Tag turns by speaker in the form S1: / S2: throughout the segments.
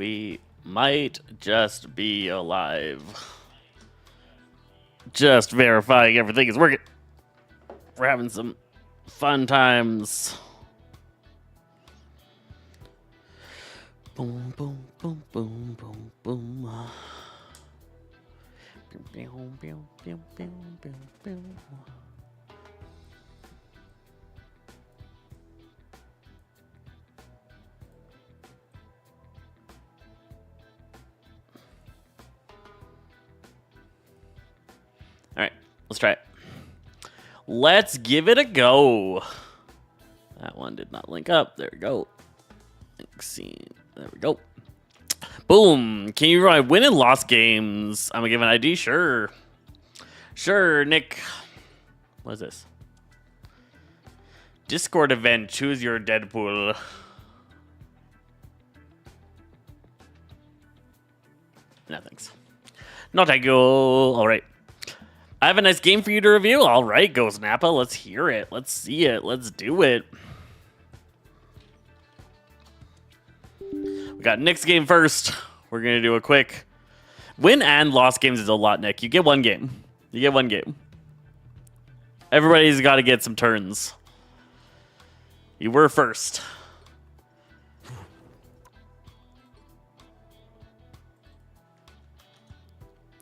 S1: We might just be alive. Just verifying everything is working. We're having some fun times. Boom, boom, boom, boom, boom, boom. Boom, boom, boom, boom, boom, boom. All right, let's try it. Let's give it a go. That one did not link up. There we go. There we go. Boom. Can you write win and loss games? I'm gonna give an ID. Sure. Sure, Nick. What is this? Discord event. Choose your Deadpool. No thanks. No thank you. All right. I have a nice game for you to review. All right, Ghost Nappa. Let's hear it. Let's see it. Let's do it. We got Nick's game first. We're going to do a quick win and loss games is a lot, Nick. You get one game. You get one game. Everybody's got to get some turns. You were first.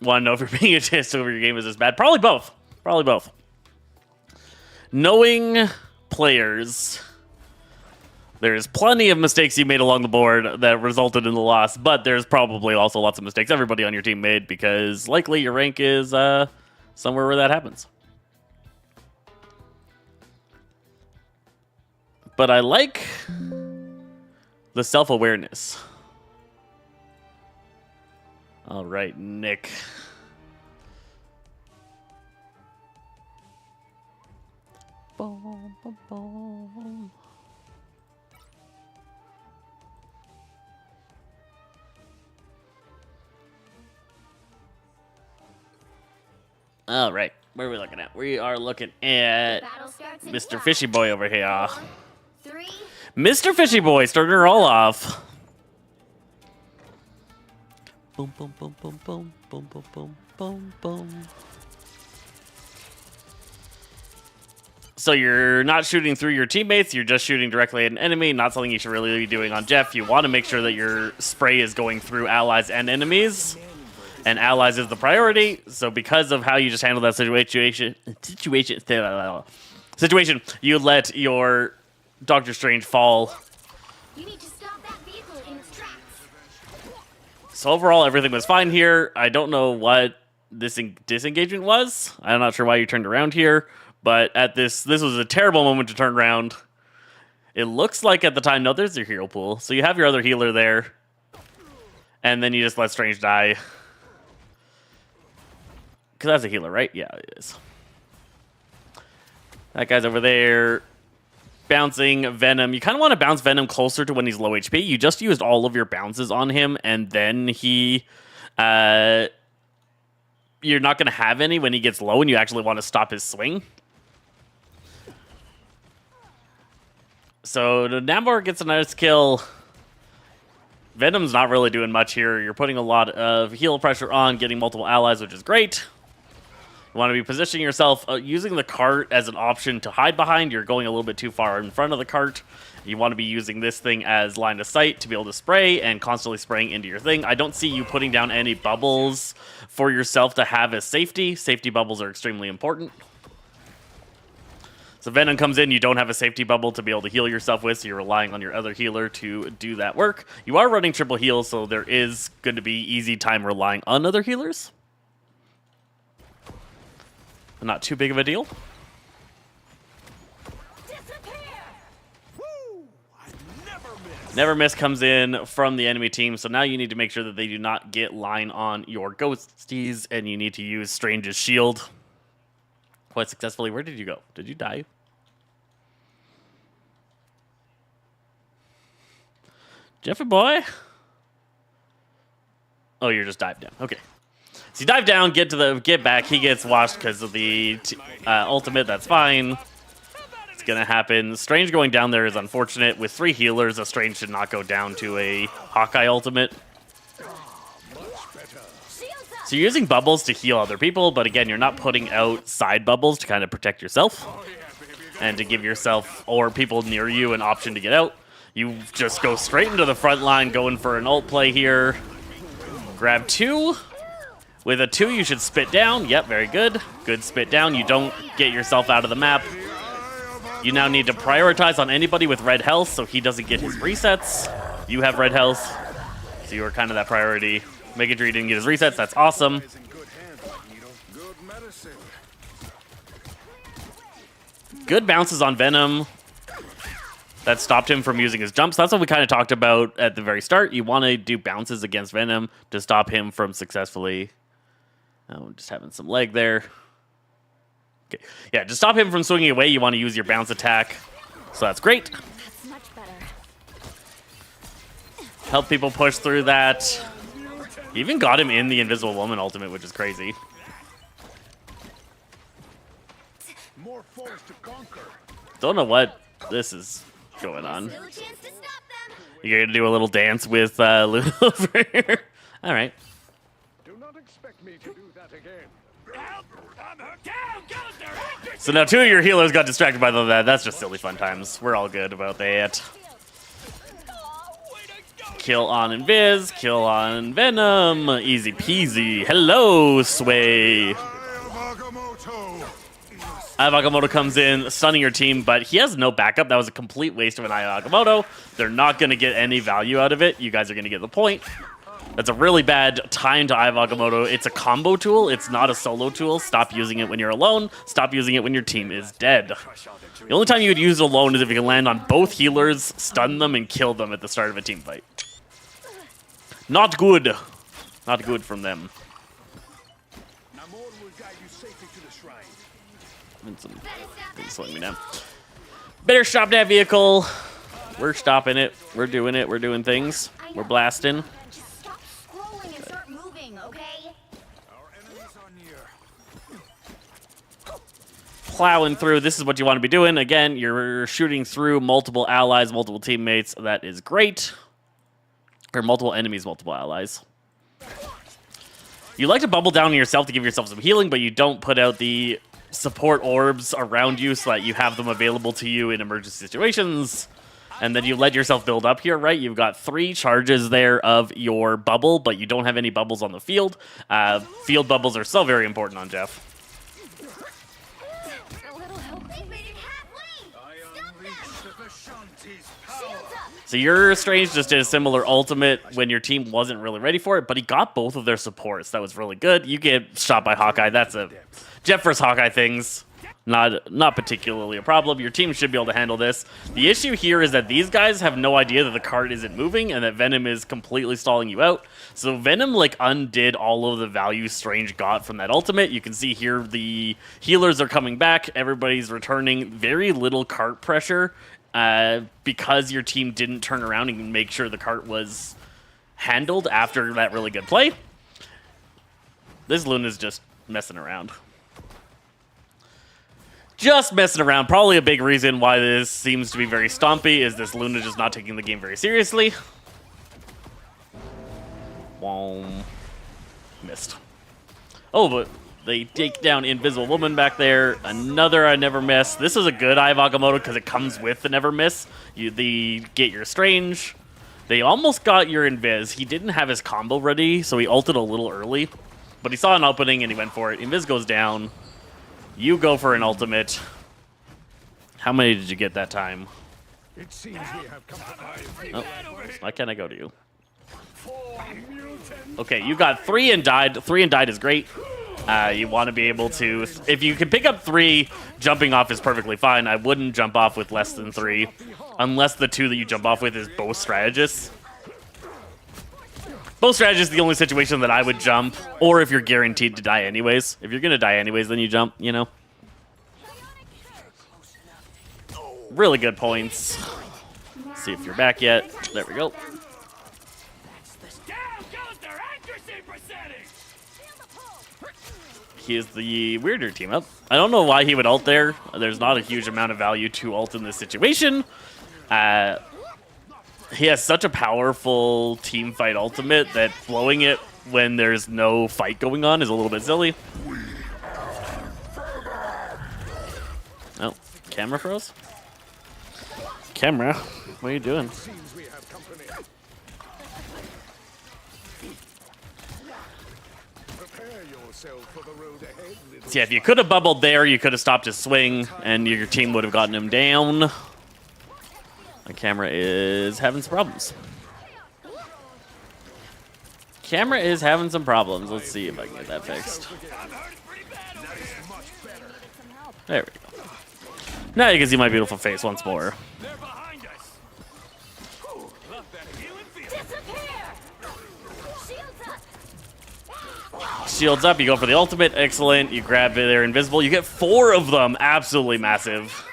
S1: Want to know if you're being a test over your game is this bad? Probably both. Probably both. Knowing players, there's plenty of mistakes you made along the board that resulted in the loss, but there's probably also lots of mistakes everybody on your team made because likely your rank is somewhere where that happens. But I like the self-awareness. All right, Nick. Boom, boom, boom. All right, where are we looking at? We are looking at Mr. Fishy Boy over here.
S2: 3.
S1: Mr. Fishy Boy starting her all off. Boom, boom, boom, boom, boom, boom, boom, boom, boom, boom. So you're not shooting through your teammates, you're just shooting directly at an enemy, not something you should really be doing on Jeff. You want to make sure that your spray is going through allies and enemies, and allies is the priority. So because of how you just handled that situation, you let your Doctor Strange fall.
S2: You need to stop that vehicle in its tracks.
S1: So overall, everything was fine here. I don't know what this disengagement was. I'm not sure why you turned around here, but at this was a terrible moment to turn around. It looks like at the time, no, there's your hero pool. So you have your other healer there, and then you just let Strange die. Because that's a healer, right? Yeah, it is. That guy's over there. Bouncing Venom. You kind of want to bounce Venom closer to when he's low HP. You just used all of your bounces on him, and then he... you're not going to have any when he gets low, and you actually want to stop his swing. So the Namor gets a nice kill. Venom's not really doing much here. You're putting a lot of heal pressure on, getting multiple allies, which is great. You want to be positioning yourself, using the cart as an option to hide behind. You're going a little bit too far in front of the cart. You want to be using this thing as line of sight to be able to spray and constantly spraying into your thing. I don't see you putting down any bubbles for yourself to have as safety. Safety bubbles are extremely important. So Venom comes in, you don't have a safety bubble to be able to heal yourself with, so you're relying on your other healer to do that work. You are running triple heal, so there is going to be easy time relying on other healers. Not too big of a deal. Never Miss comes in from the enemy team, so now you need to make sure that they do not get line on your ghosties, and you need to use Strange's shield quite successfully. Where did you go? Did you die? Jeffy boy? Oh, you're just dived down. Okay. So you dive down, get back. He gets washed because of the ultimate. That's fine. It's gonna happen. Strange going down there is unfortunate. With 3 healers, a Strange should not go down to a Hawkeye ultimate. So you're using bubbles to heal other people, but again, you're not putting out side bubbles to kind of protect yourself and to give yourself or people near you an option to get out. You just go straight into the front line, going for an ult play here. Grab 2. With a 2, you should spit down. Yep, very good. Good spit down. You don't get yourself out of the map. You now need to prioritize on anybody with red health so he doesn't get his resets. You have red health, so you are kind of that priority. Making sure he didn't get his resets. That's awesome. Good bounces on Venom. That stopped him from using his jumps. That's what we kind of talked about at the very start. You want to do bounces against Venom to stop him from successfully... Oh, just having some lag there. Okay. Yeah, to stop him from swinging away, you want to use your bounce attack. So that's great.
S2: That's much better.
S1: Help people push through that. You even got him in the Invisible Woman ultimate, which is crazy.
S3: More force to conquer.
S1: Don't know what this is going on.
S2: Still a chance to stop them.
S1: You're gonna do a little dance with Luna over here. All right.
S3: Do not expect me to do that again.
S1: So now 2 of your healers got distracted by that. That's just silly fun times. We're all good about that. Kill on Invis, kill on Venom. Easy peasy. Hello, Sway. Ayavagamoto comes in, stunning your team, but he has no backup. That was a complete waste of an Ayavagamoto. They're not going to get any value out of it. You guys are going to get the point. That's a really bad time to Ayavagamoto. It's a combo tool. It's not a solo tool. Stop using it when you're alone. Stop using it when your team is dead. The only time you would use it alone is if you can land on both healers, stun them, and kill them at the start of a team fight. Not good. Not good from them.
S3: Namor will guide you safely to the shrine.
S1: And some things slowing me down. Better stop that vehicle. We're stopping it. We're doing it. We're doing things. We're blasting.
S2: Just stop scrolling and start moving, okay?
S3: Our enemies are near.
S1: Plowing through. This is what you want to be doing. Again, you're shooting through multiple allies, multiple teammates. That is great. Or multiple enemies, multiple allies. You like to bubble down on yourself to give yourself some healing, but you don't put out the support orbs around you so that you have them available to you in emergency situations. And then you let yourself build up here, right? You've got 3 charges there of your bubble, but you don't have any bubbles on the field. Field bubbles are so very important on Jeff.
S2: A little help. They made it halfway. Stop them.
S3: Vishanti's
S2: Shields up.
S1: So your Strange just did a similar ultimate when your team wasn't really ready for it, but he got both of their supports. That was really good. You get shot by Hawkeye. That's a Jeff versus Hawkeye things. Not particularly a problem. Your team should be able to handle this. The issue here is that these guys have no idea that the cart isn't moving and that Venom is completely stalling you out. So Venom like undid all of the value Strange got from that ultimate. You can see here the healers are coming back. Everybody's returning. Very little cart pressure because your team didn't turn around and make sure the cart was handled after that really good play. This Luna's just messing around. Just messing around. Probably a big reason why this seems to be very stompy is this Luna just not taking the game very seriously. Whoa. Missed. Oh, but they take down Invisible Woman back there. Another I never miss. This is a good Ayavagamoto because it comes with the never miss. You get your Strange. They almost got your Invis. He didn't have his combo ready, so he ulted a little early. But he saw an opening and he went for it. Invis goes down. You go for an ultimate. How many did you get that time?
S3: It seems we have come to
S1: Oh, why can't I go to you? Okay, you got 3 and died. 3 and died is great. You want to be able to... If you can pick up 3, jumping off is perfectly fine. I wouldn't jump off with less than 3. Unless the 2 that you jump off with is both strategists. Both strategists is the only situation that I would jump, or if you're guaranteed to die anyways. If you're going to die anyways, then you jump, you know. Really good points. See if you're back yet. There we go. He is the weirder team up. I don't know why he would ult there. There's not a huge amount of value to ult in this situation. He has such a powerful team fight ultimate that blowing it when there's no fight going on is a little bit silly. Oh, camera froze? Camera? What are you doing?
S3: Seems we have company. Prepare yourself for the road ahead, little
S1: So yeah, if you could have bubbled there, you could have stopped his swing, and your team would have gotten him down. My camera is having some problems. Camera is having some problems. Let's see if I can get that fixed. There we go. Now you can see my beautiful face once more.
S3: They're behind us. Ooh, love that healing feeling.
S2: Disappear! Shields up!
S1: Shields up, you go for the ultimate. Excellent. You grab it, they're invisible. You get 4 of them. Absolutely massive.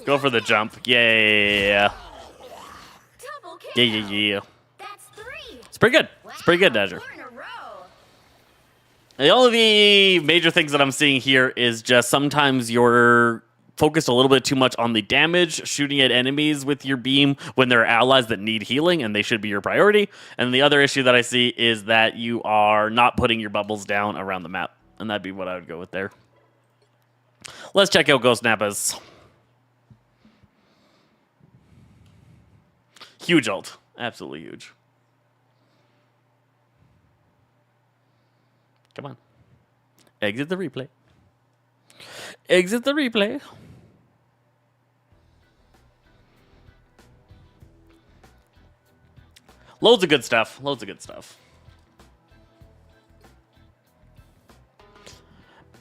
S1: Go for the jump. Yeah.
S2: Double kill!
S1: Yeah.
S2: That's 3!
S1: It's pretty good. It's pretty good, Dodger.
S2: 4 in a row!
S1: The only major things that I'm seeing here is just sometimes you're focused a little bit too much on the damage, shooting at enemies with your beam when there are allies that need healing, and they should be your priority. And the other issue that I see is that you are not putting your bubbles down around the map, and that'd be what I would go with there. Let's check out Ghost Nappas. Huge ult. Absolutely huge. Come on. Exit the replay. Exit the replay. Loads of good stuff. Loads of good stuff.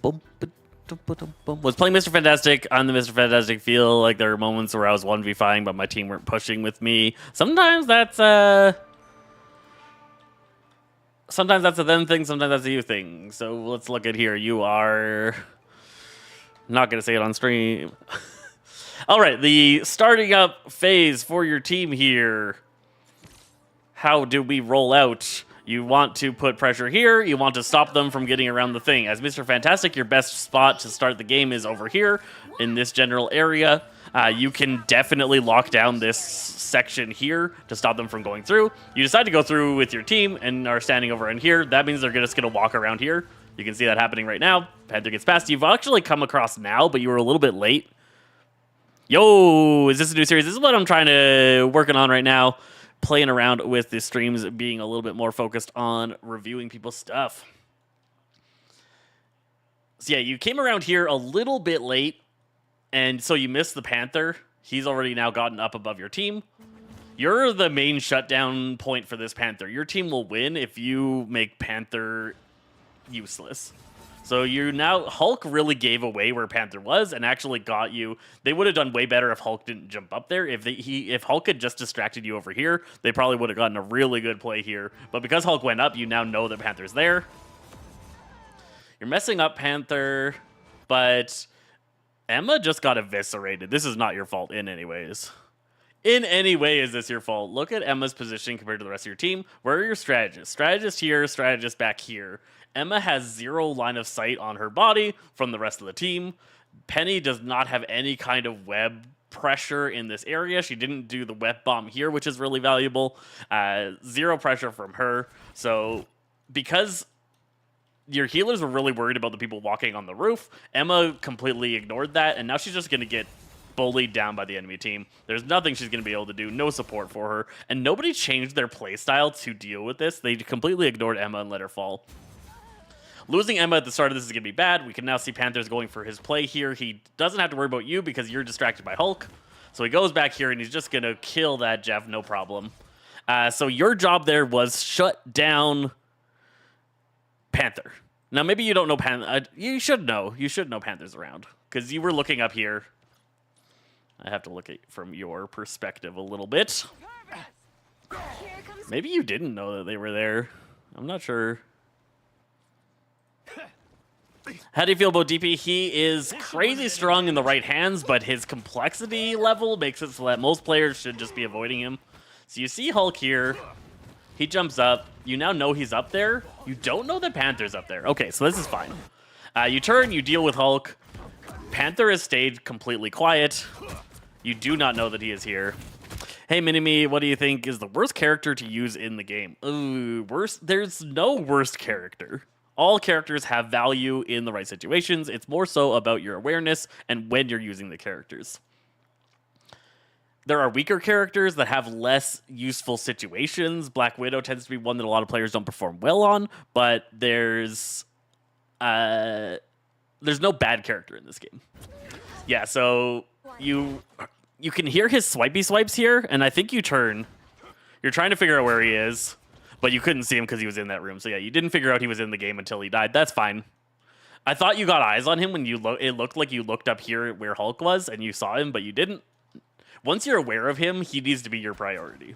S1: Boom, ba-dum, ba-dum, boom. Was playing Mr. Fantastic on the Mr. Fantastic feel like there were moments where I was 1v5ing, but my team weren't pushing with me. Sometimes that's a them thing, sometimes that's a you thing. So let's look at here. You are not going to say it on stream. All right, the starting up phase for your team here. How do we roll out? You want to put pressure here. You want to stop them from getting around the thing. As Mr. Fantastic, your best spot to start the game is over here in this general area. You can definitely lock down this section here to stop them from going through. You decide to go through with your team and are standing over in here. That means they're just going to walk around here. You can see that happening right now. Panther gets past. You've actually come across now, but you were a little bit late. Yo, is this a new series? This is what I'm trying to working on right now. Playing around with the streams, being a little bit more focused on reviewing people's stuff. So yeah, you came around here a little bit late, and so you missed the Panther. He's already now gotten up above your team. You're the main shutdown point for this Panther. Your team will win if you make Panther useless. So you now, Hulk really gave away where Panther was and actually got you. They would have done way better if Hulk didn't jump up there. If Hulk had just distracted you over here, they probably would have gotten a really good play here. But because Hulk went up, you now know that Panther's there. You're messing up Panther, but Emma just got eviscerated. This is not your fault in any ways. In any way is this your fault. Look at Emma's position compared to the rest of your team. Where are your strategists? Strategist here, strategist back here. Emma has 0 line of sight on her body from the rest of the team. Penny does not have any kind of web pressure in this area. She didn't do the web bomb here, which is really valuable. 0 pressure from her. So because your healers were really worried about the people walking on the roof, Emma completely ignored that, and now she's just going to get bullied down by the enemy team. There's nothing she's going to be able to do, no support for her, and nobody changed their playstyle to deal with this. They completely ignored Emma and let her fall. Losing Emma at the start of this is going to be bad. We can now see Panthers going for his play here. He doesn't have to worry about you because you're distracted by Hulk. So he goes back here and he's just going to kill that Jeff, no problem. So your job there was shut down Panther. Now, maybe you don't know Panther. You should know. You should know Panther's around because you were looking up here. I have to look at from your perspective a little bit. Maybe you didn't know that they were there. I'm not sure. How do you feel about DP? He is crazy strong in the right hands, but his complexity level makes it so that most players should just be avoiding him. So you see Hulk here. He jumps up. You now know he's up there. You don't know that Panther's up there. Okay, so this is fine. You turn, you deal with Hulk. Panther has stayed completely quiet. You do not know that he is here. Hey, Minimi, what do you think is the worst character to use in the game? Ooh, worst? There's no worst character. All characters have value in the right situations. It's more so about your awareness and when you're using the characters. There are weaker characters that have less useful situations. Black Widow tends to be one that a lot of players don't perform well on, but there's no bad character in this game. Yeah, so you can hear his swipey swipes here, and I think you turn. You're trying to figure out where he is, but you couldn't see him because he was in that room. So yeah, you didn't figure out he was in the game until he died. That's fine. I thought you got eyes on him when it looked like you looked up here where Hulk was, and you saw him, but you didn't. Once you're aware of him, he needs to be your priority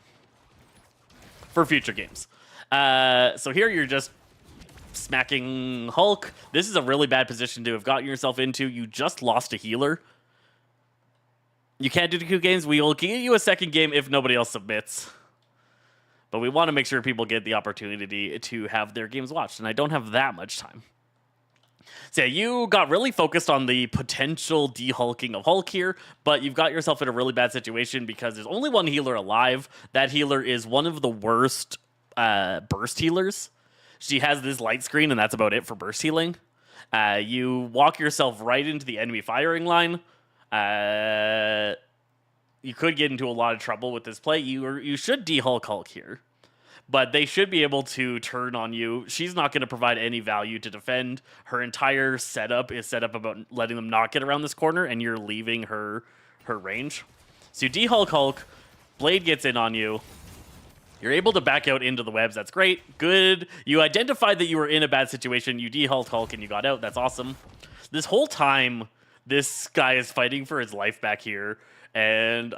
S1: for future games. So here you're just smacking Hulk. This is a really bad position to have gotten yourself into. You just lost a healer. You can't do 2 games. We will give you a second game if nobody else submits. But we want to make sure people get the opportunity to have their games watched, and I don't have that much time. So yeah, you got really focused on the potential de-hulking of Hulk here, but you've got yourself in a really bad situation because there's only one healer alive. That healer is one of the worst burst healers. She has this light screen, and that's about it for burst healing. You walk yourself right into the enemy firing line. You could get into a lot of trouble with this play. You should de-hulk Hulk here, but they should be able to turn on you. She's not going to provide any value to defend. Her entire setup is set up about letting them not get around this corner, and you're leaving her range. So you de-hulk Hulk. Blade gets in on you. You're able to back out into the webs. That's great. Good. You identified that you were in a bad situation. You de-hulked Hulk and you got out. That's awesome. This whole time, this guy is fighting for his life back here, and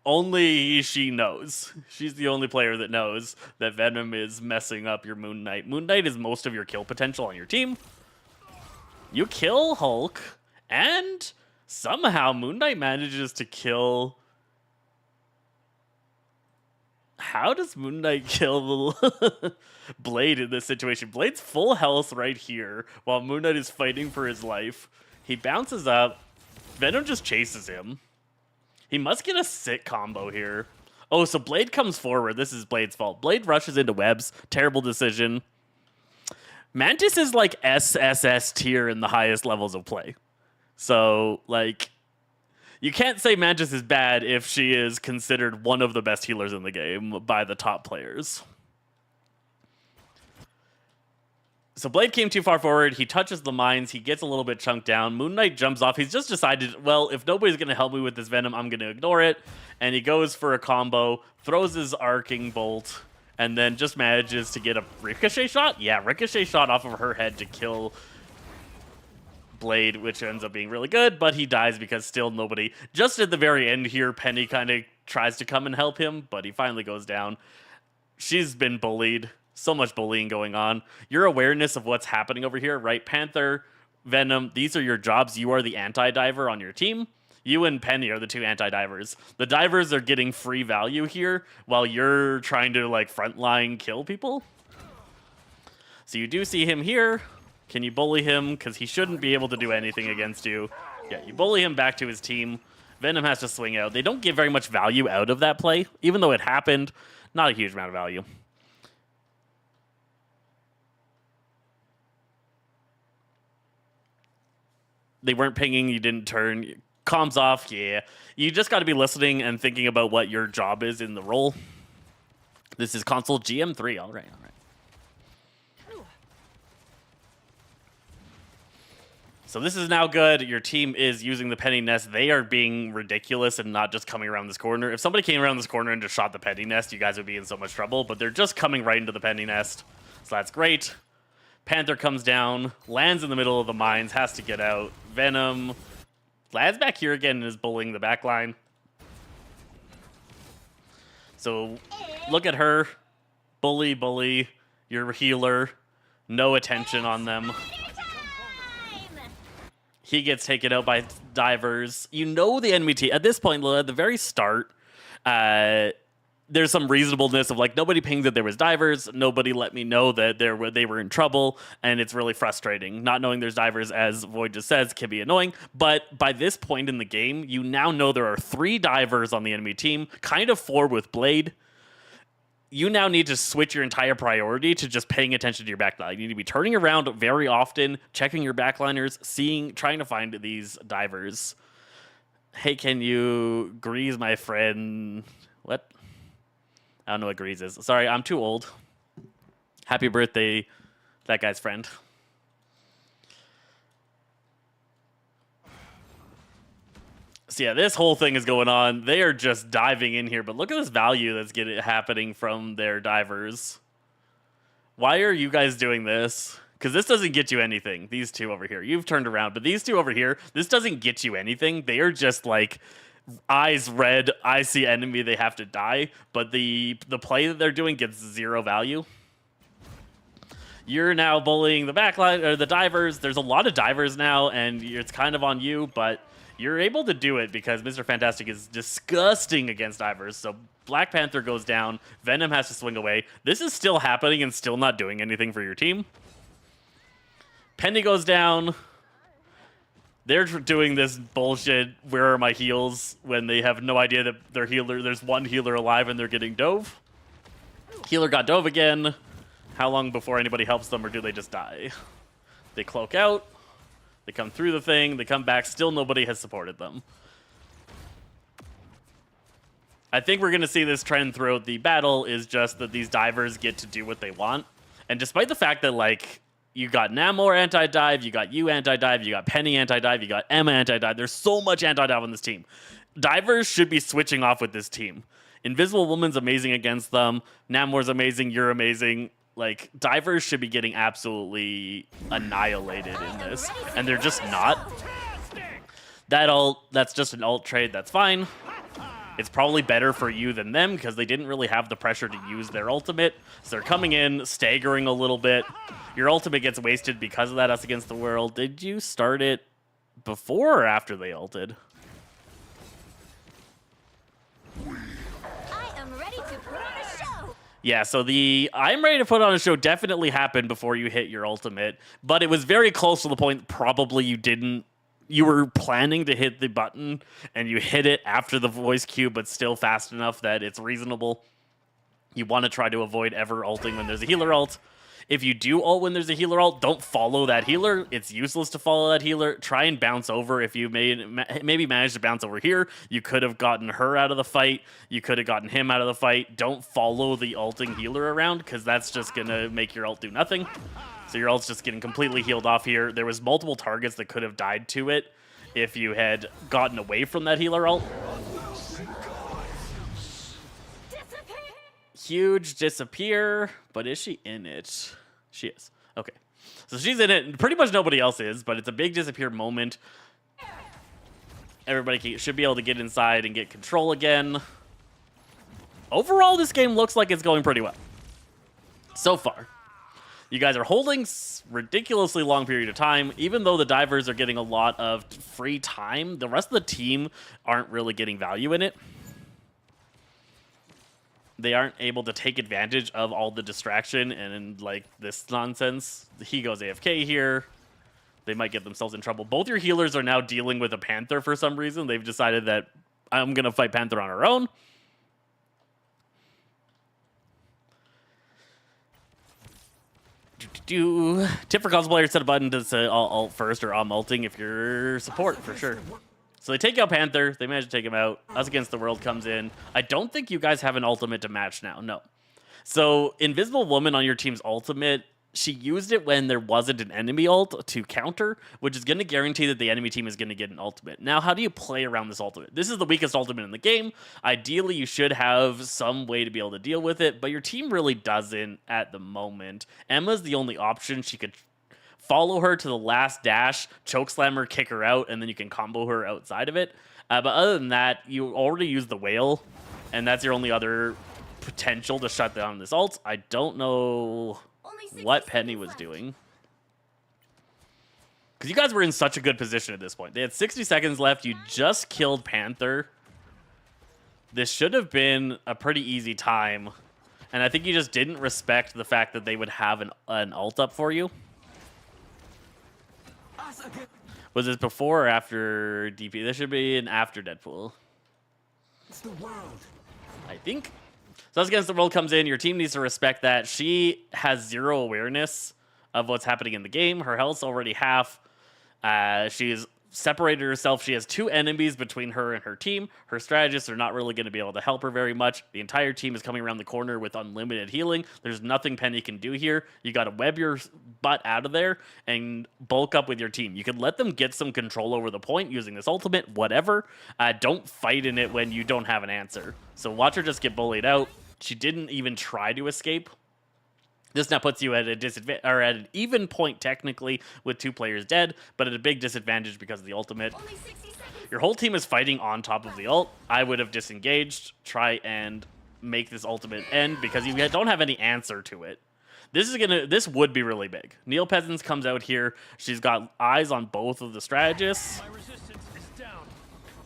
S1: only she knows. She's the only player that knows that Venom is messing up your Moon Knight. Moon Knight is most of your kill potential on your team. You kill Hulk, and somehow Moon Knight manages to kill... How does Moon Knight kill Blade in this situation? Blade's full health right here while Moon Knight is fighting for his life. He bounces up. Venom just chases him. He must get a sick combo here. Oh, so Blade comes forward. This is Blade's fault. Blade rushes into webs. Terrible decision. Mantis is like SSS tier in the highest levels of play. So, like... You can't say Mantis is bad if she is considered one of the best healers in the game by the top players. So Blade came too far forward. He touches the mines. He gets a little bit chunked down. Moon Knight jumps off. He's just decided, well, if nobody's going to help me with this Venom, I'm going to ignore it. And he goes for a combo, throws his arcing bolt, and then just manages to get a ricochet shot? Yeah, ricochet shot off of her head to kill Blade, which ends up being really good, but he dies because still nobody... Just at the very end here, Penny kind of tries to come and help him, but he finally goes down. She's been bullied. So much bullying going on. Your awareness of what's happening over here, right? Panther, Venom, these are your jobs. You are the anti-diver on your team. You and Penny are the 2 anti-divers. The divers are getting free value here while you're trying to, like, frontline kill people. So you do see him here. Can you bully him? Because he shouldn't be able to do anything against you. Yeah, you bully him back to his team. Venom has to swing out. They don't get very much value out of that play. Even though it happened, not a huge amount of value. They weren't pinging. You didn't turn. Comms off. Yeah. You just got to be listening and thinking about what your job is in the role. This is console GM3. All right, all right. So this is now good. Your team is using the Penny Nest. They are being ridiculous and not just coming around this corner. If somebody came around this corner and just shot the Penny Nest, you guys would be in so much trouble. But they're just coming right into the Penny Nest. So that's great. Panther comes down, lands in the middle of the mines, has to get out. Venom lands back here again and is bullying the back line. So look at her. Bully, your healer. No attention on them. He gets taken out by divers. You know the enemy team. At this point, at the very start, there's some reasonableness of like nobody pinged that there was divers, nobody let me know that they were in trouble, and it's really frustrating. Not knowing there's divers, as Void just says, can be annoying. But by this point in the game, you now know there are 3 divers on the enemy team, kind of 4 with Blade. You now need to switch your entire priority to just paying attention to your backline. You need to be turning around very often, checking your backliners, trying to find these divers. Hey, can you grease my friend? What? I don't know what grease is. Sorry, I'm too old. Happy birthday, that guy's friend. So yeah, this whole thing is going on. They are just diving in here, but look at this value that's happening from their divers. Why are you guys doing this? Because this doesn't get you anything. These 2 over here. You've turned around, but these 2 over here, this doesn't get you anything. They are just like eyes red, I see enemy, they have to die. But the play that they're doing gets 0 value. You're now bullying the backline, or the divers. There's a lot of divers now, and it's kind of on you, but you're able to do it because Mr. Fantastic is disgusting against divers. So Black Panther goes down. Venom has to swing away. This is still happening and still not doing anything for your team. Penny goes down. They're doing this bullshit, where are my heals, when they have no idea that their healer, there's one healer alive and they're getting dove. Healer got dove again. How long before anybody helps them, or do they just die? They cloak out. They come through the thing, they come back, still nobody has supported them. I think we're going to see this trend throughout the battle, is just that these divers get to do what they want. And despite the fact that, like, you got Namor anti-dive, you got you anti-dive, you got Penny anti-dive, you got Emma anti-dive, there's so much anti-dive on this team. Divers should be switching off with this team. Invisible Woman's amazing against them, Namor's amazing, you're amazing. Like, divers should be getting absolutely annihilated in this, and they're just not. That's just an ult trade, that's fine. It's probably better for you than them, because they didn't really have the pressure to use their ultimate. So they're coming in, staggering a little bit. Your ultimate gets wasted because of that, Us Against the World. Did you start it before or after they ulted?
S2: I am ready to put on a show.
S1: Yeah, so the I'm ready to put on a show definitely happened before you hit your ultimate, but it was very close to the point probably you were planning to hit the button and you hit it after the voice cue, but still fast enough that it's reasonable. You want to try to avoid ever ulting when there's a healer ult. If you do ult when there's a healer ult, don't follow that healer. It's useless to follow that healer. Try and bounce over. If you maybe managed to bounce over here, you could have gotten her out of the fight. You could have gotten him out of the fight. Don't follow the ulting healer around, because that's just going to make your ult do nothing. So your ult's just getting completely healed off here. There was multiple targets that could have died to it if you had gotten away from that healer ult. Huge disappear, but is she in it? She is. Okay. So she's in it, and pretty much nobody else is, but it's a big disappear moment. Everybody should be able to get inside and get control again. Overall, this game looks like it's going pretty well. So far. You guys are holding ridiculously long period of time. Even though the divers are getting a lot of free time, the rest of the team aren't really getting value in it. They aren't able to take advantage of all the distraction and like this nonsense. He goes AFK here. They might get themselves in trouble. Both your healers are now dealing with a Panther for some reason. They've decided that I'm going to fight Panther on her own. Tip for console players, set a button to say ult first or I'm ulting if you're support, for sure. So they take out Panther. They manage to take him out. Us Against the World comes in. I don't think you guys have an ultimate to match now. No. So Invisible Woman on your team's ultimate, she used it when there wasn't an enemy ult to counter, which is going to guarantee that the enemy team is going to get an ultimate. Now, how do you play around this ultimate? This is the weakest ultimate in the game. Ideally, you should have some way to be able to deal with it, but your team really doesn't at the moment. Emma's the only option. She could follow her to the last dash, chokeslam her, kick her out, and then you can combo her outside of it. But other than that, you already used the whale, and that's your only other potential to shut down this ult. I don't know what Penny was doing, because you guys were in such a good position at this point. They had 60 seconds left. You just killed Panther. This should have been a pretty easy time. And I think you just didn't respect the fact that they would have an ult up for you. Was this before or after DP? This should be an after Deadpool.
S3: It's the world.
S1: I think. So as Against the World comes in, your team needs to respect that. She has zero awareness of what's happening in the game. Her health's already half. She's separated herself. She has 2 enemies between her and her team. Her strategists are not really going to be able to help her very much. The entire team is coming around the corner with unlimited healing. There's nothing Penny can do here. You got to web your butt out of there and bulk up with your team. You can let them get some control over the point using this ultimate, whatever. Don't fight in it when you don't have an answer. So watch her just get bullied out. She didn't even try to escape. This now puts you at a disadvantage, or at an even point technically, with 2 players dead, but at a big disadvantage because of the ultimate.
S2: Only 60 seconds.
S1: Your whole team is fighting on top of the ult. I would have disengaged, try and make this ultimate end because you don't have any answer to it. This would be really big. Neil Peasants comes out here. She's got eyes on both of the strategists.
S3: My resistance is down.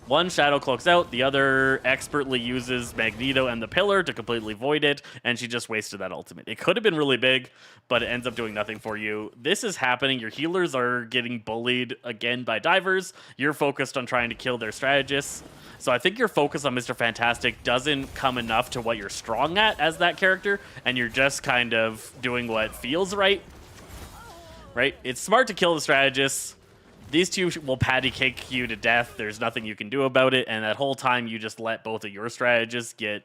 S1: One Shadow Cloaks out, the other expertly uses Magneto and the Pillar to completely void it, and she just wasted that ultimate. It could have been really big, but it ends up doing nothing for you. This is happening. Your healers are getting bullied again by divers. You're focused on trying to kill their strategists. So I think your focus on Mr. Fantastic doesn't come enough to what you're strong at as that character, and you're just kind of doing what feels right. Right? It's smart to kill the strategists. These 2 will patty cake you to death. There's nothing you can do about it. And that whole time, you just let both of your strategists get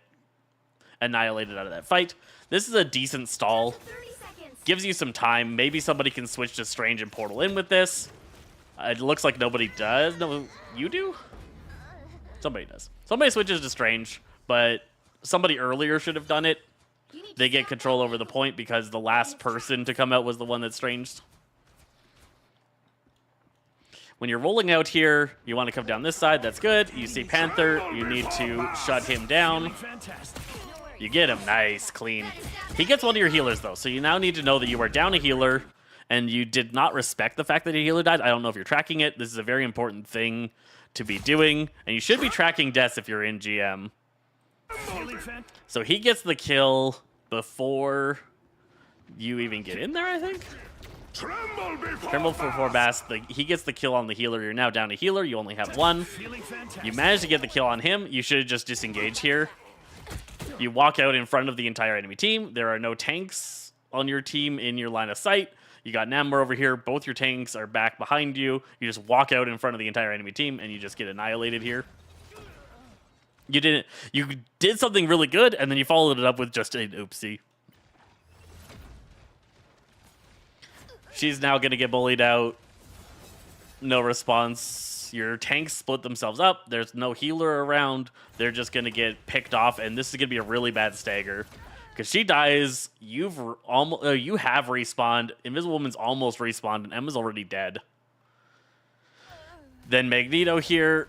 S1: annihilated out of that fight. This is a decent stall.
S2: 30 seconds.
S1: Gives you some time. Maybe somebody can switch to Strange and Portal in with this. It looks like nobody does. No, you do? Somebody does. Somebody switches to Strange, but somebody earlier should have done it.
S2: You need to
S1: They get
S2: stop
S1: control
S2: that.
S1: over the point because the last person to come out was the one that Stranged. When you're rolling out here, you want to come down this side. That's good. You see Panther. You need to shut him down.
S3: Fantastic.
S1: You get him. Nice. Clean. He gets one of your healers, though. So you now need to know that you are down a healer, and you did not respect the fact that your healer died. I don't know if you're tracking it. This is a very important thing to be doing. And you should be tracking deaths if you're in GM.
S3: Feeling fan-
S1: So he gets the kill before you even get in there, I think. Tremble before Bass. He gets the kill on the healer. You're now down a healer. You only have 1.
S3: Feeling fantastic.
S1: You managed to get the kill on him. You should have just disengaged here. You walk out in front of the entire enemy team. There are no tanks on your team in your line of sight. You got Namor over here. Both your tanks are back behind you. You just walk out in front of the entire enemy team, and you just get annihilated here. You did something really good, and then you followed it up with just an oopsie. She's now going to get bullied out. No response. Your tanks split themselves up. There's no healer around. They're just going to get picked off, and this is going to be a really bad stagger. Because she dies, you have respawned. Invisible Woman's almost respawned, and Emma's already dead. Then Magneto here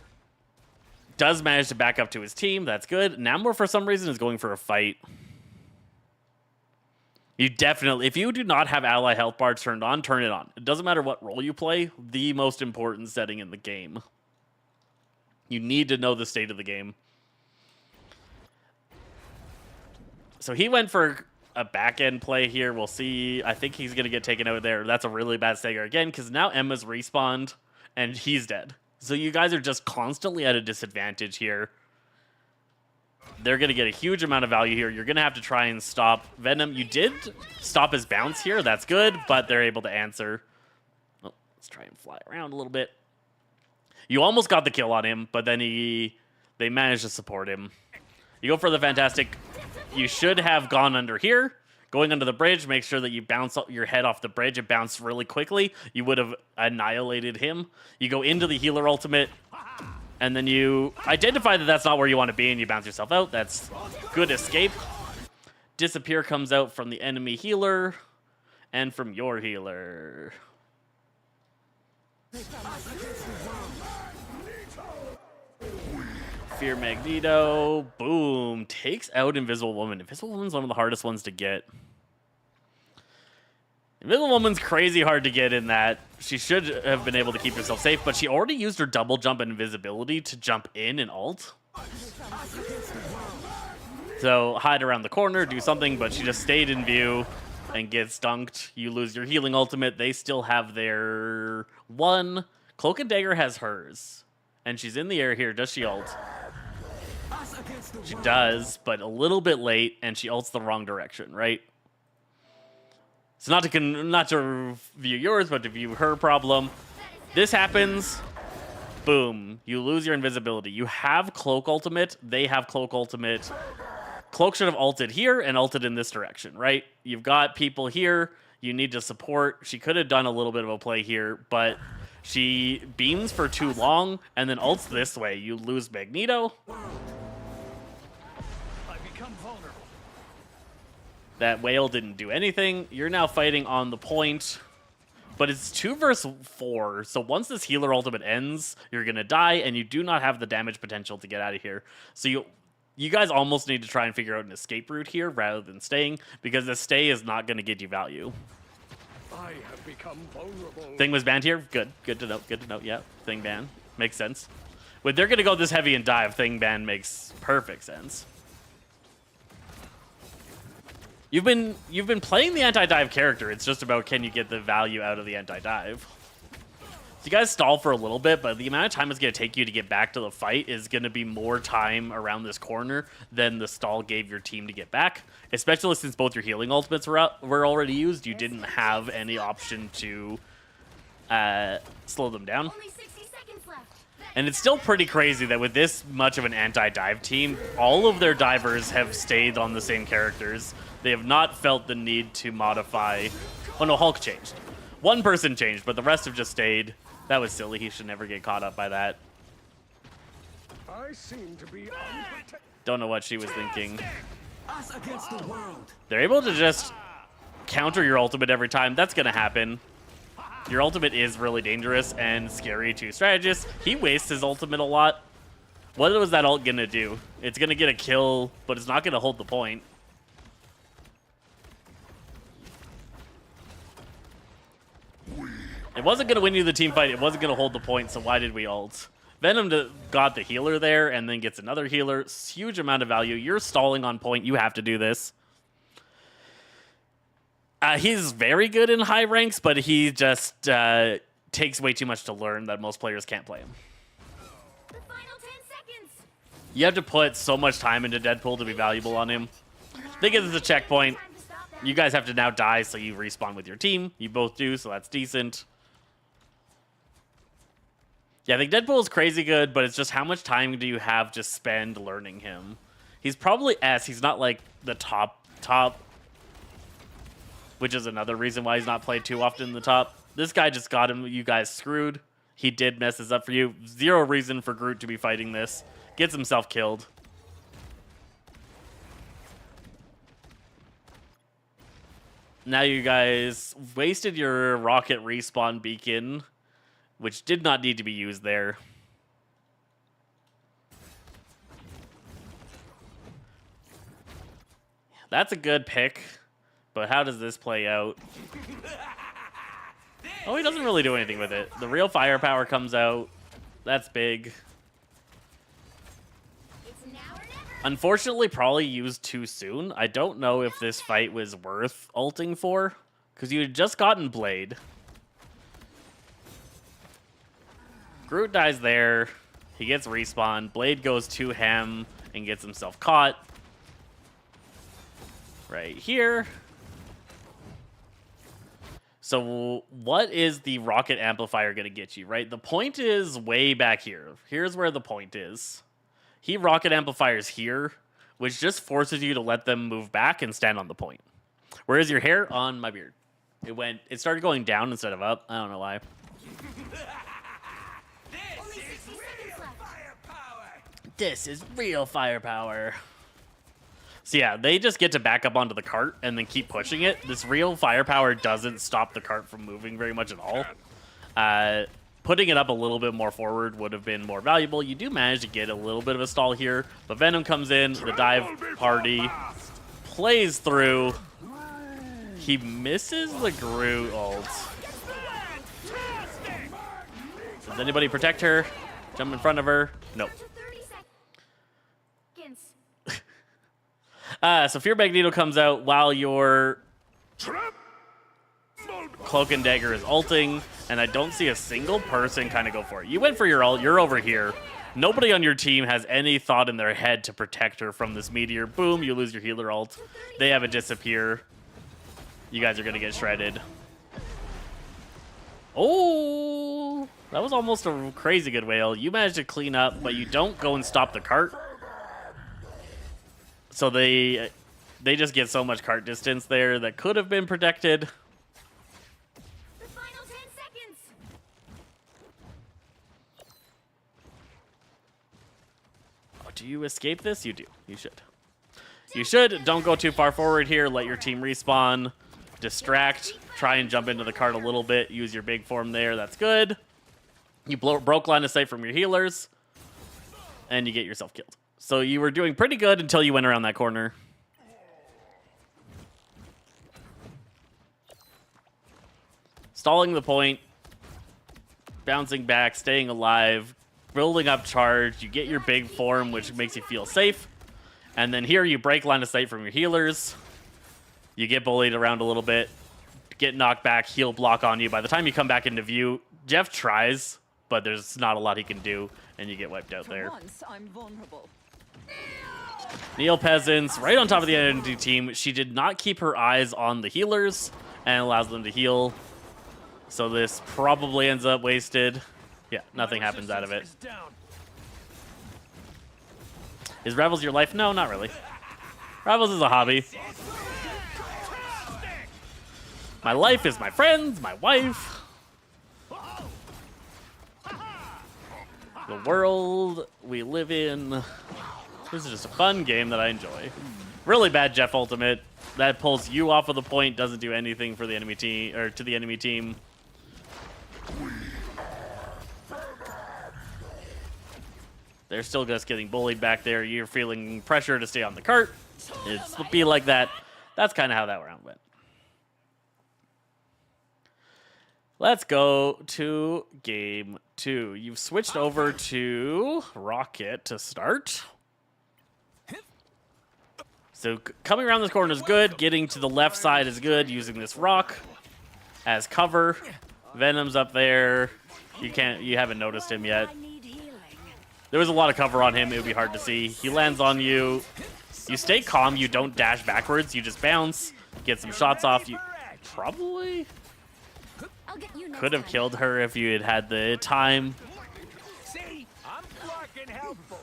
S1: does manage to back up to his team. That's good. Namor, for some reason, is going for a fight. You definitely, if you do not have ally health bar turned on, turn it on. It doesn't matter what role you play, the most important setting in the game. You need to know the state of the game. So he went for a back-end play here. We'll see. I think he's going to get taken out there. That's a really bad stagger again, because now Emma's respawned, and he's dead. So you guys are just constantly at a disadvantage here. They're going to get a huge amount of value here. You're going to have to try and stop Venom. You did stop his bounce here. That's good, but they're able to answer. Oh, let's try and fly around a little bit. You almost got the kill on him, but then they managed to support him. You go for the Fantastic. You should have gone under here. Going under the bridge, make sure that you bounce your head off the bridge. It bounced really quickly. You would have annihilated him. You go into the healer ultimate. And then you identify that that's not where you want to be, and you bounce yourself out. That's good escape. Disappear comes out from the enemy healer and from your healer. Fear Magneto. Boom. Takes out Invisible Woman. Invisible Woman's one of the hardest ones to get. Invisible Woman's crazy hard to get in that. She should have been able to keep herself safe, but she already used her double jump and invisibility to jump in and ult. So hide around the corner, do something, but she just stayed in view and gets dunked. You lose your healing ultimate. They still have their one. Cloak and Dagger has hers. And she's in the air here. Does she ult? She does, but a little bit late, and she ults the wrong direction, right? So not to view yours, but to view her problem. This happens. Boom. You lose your invisibility. You have Cloak ultimate. They have Cloak ultimate. Cloak should have ulted here and ulted in this direction, right? You've got people here. You need to support. She could have done a little bit of a play here, but she beams for too long and then ults this way. You lose Magneto.
S3: I become vulnerable.
S1: That whale didn't do anything. You're now fighting on the point. But it's 2 versus 4, so once this healer ultimate ends, you're going to die, and you do not have the damage potential to get out of here. So you guys almost need to try and figure out an escape route here rather than staying, because the stay is not going to get you value.
S3: I have become vulnerable.
S1: Thing was banned here? Good. Good to know. Good to know. Yeah, Thing ban. Makes sense. When they're going to go this heavy and dive, Thing ban makes perfect sense. You've been playing the anti-dive character. It's just about can you get the value out of the anti-dive. So you guys stall for a little bit, but the amount of time it's going to take you to get back to the fight is going to be more time around this corner than the stall gave your team to get back. Especially since both your healing ultimates were already used. You didn't have any option to slow them down.
S2: Only 60 seconds left.
S1: And it's still pretty crazy that with this much of an anti-dive team, all of their divers have stayed on the same characters. They have not felt the need to modify. Oh no, Hulk changed. One person changed, but the rest have just stayed. That was silly. He should never get caught up by that.
S3: I seem to be unprotected.
S1: Don't know what she was thinking.
S4: Us against the world.
S1: They're able to just counter your ultimate every time. That's going to happen. Your ultimate is really dangerous and scary to strategists. He wastes his ultimate a lot. What was that ult going to do? It's going to get a kill, but it's not going to hold the point. It wasn't going to win you the team fight. It wasn't going to hold the point, so why did we ult? Venom got the healer there and then gets another healer. Huge amount of value. You're stalling on point. You have to do this. He's very good in high ranks, but he just takes way too much to learn that most players can't play him.
S2: The final 10 seconds.
S1: You have to put so much time into Deadpool to be valuable on him. They get this a checkpoint.
S2: Time to stop that.
S1: You guys have to now die, so you respawn with your team. You both do, so that's decent. Yeah, I think Deadpool is crazy good, but it's just how much time do you have to spend learning him? He's probably S. He's not like the top, which is another reason why he's not played too often in the top. This guy just got him. You guys screwed. He did mess this up for you. Zero reason for Groot to be fighting this. Gets himself killed. Now you guys wasted your rocket respawn beacon, which did not need to be used there. That's a good pick, but how does this play out? Oh, he doesn't really do anything with it. The real firepower comes out. That's big.
S2: It's now or never.
S1: Unfortunately, probably used too soon. I don't know if this fight was worth ulting for, because you had just gotten Blade. Groot dies there. He gets respawned. Blade goes to him and gets himself caught. Right here. So what is the rocket amplifier going to get you, right? The point is way back here. Here's where the point is. He rocket amplifiers here, which just forces you to let them move back and stand on the point. Whereas your hair on my beard. It started going down instead of up. I don't know why.
S2: Only 60 seconds left.
S1: This is real firepower. So yeah, they just get to back up onto the cart and then keep pushing it. This real firepower doesn't stop the cart from moving very much at all. Putting it up a little bit more forward would have been more valuable. You do manage to get a little bit of a stall here, but Venom comes in, the dive party, plays through. He misses the Groot ult. Does anybody protect her? Jump in front of her? Nope.
S2: To 30 seconds. seconds.
S1: So Fear Magneto comes out while your Cloak and Dagger is ulting, and I don't see a single person kind of go for it. You went for your ult, you're over here. Nobody on your team has any thought in their head to protect her from this meteor. Boom, you lose your healer ult. They have it disappear. You guys are going to get shredded. Oh, that was almost a crazy good whale. You managed to clean up, but you don't go and stop the cart. So they just get so much cart distance there that could have been protected.
S2: The final 10 seconds.
S1: Oh, do you escape this? You do. You should. You should. Don't go too far forward here. Let your team respawn. Distract. Try and jump into the cart a little bit. Use your big form there. That's good. You broke line of sight from your healers. And you get yourself killed. So you were doing pretty good until you went around that corner. Stalling the point. Bouncing back. Staying alive. Building up charge. You get your big form, which makes you feel safe. And then here you break line of sight from your healers. You get bullied around a little bit. Get knocked back. Heal block on you. By the time you come back into view, Jeff tries, but there's not a lot he can do. And you get wiped out there.
S5: Once I'm vulnerable.
S1: Neo Peasants, right on top of the enemy team. She did not keep her eyes on the healers and allows them to heal. So this probably ends up wasted. Yeah, nothing happens out of it. Is Rebels your life? No, not really. Rebels is a hobby. My life is my friends, my wife. The world we live in. This is just a fun game that I enjoy. Really bad Jeff ultimate. That pulls you off of the point, doesn't do anything for the enemy team or to the enemy team. They're still just getting bullied back there. You're feeling pressure to stay on the cart. It's be like that. That's kind of how that round went. Let's go to game 2. You've switched over to Rocket to start. So coming around this corner is good. Getting to the left side is good. Using this rock as cover. Venom's up there. You haven't noticed him yet. There was a lot of cover on him. It would be hard to see. He lands on you. You stay calm. You don't dash backwards. You just bounce. Get some shots off. You probably could have killed her if you had had the time.
S3: See, I'm fucking helpful.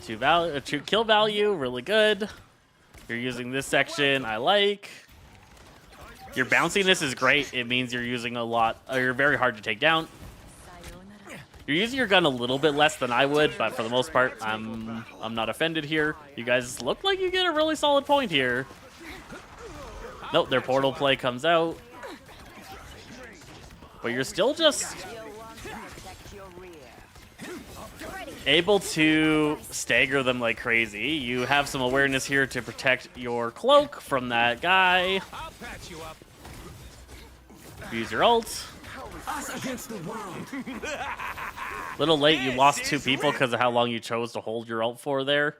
S1: To kill value, really good. You're using this section, I like. Your bounciness is great. It means you're using a lot, or you're very hard to take down. You're using your gun a little bit less than I would, but for the most part, I'm not offended here. You guys look like you get a really solid point here. Nope, their portal play comes out. But you're still just able to stagger them like crazy. You have some awareness here to protect your cloak from that guy.
S3: I'll patch you up.
S1: Use your ult.
S4: Us against the world.
S1: Little late, you lost 2 people because of how long you chose to hold your ult for there.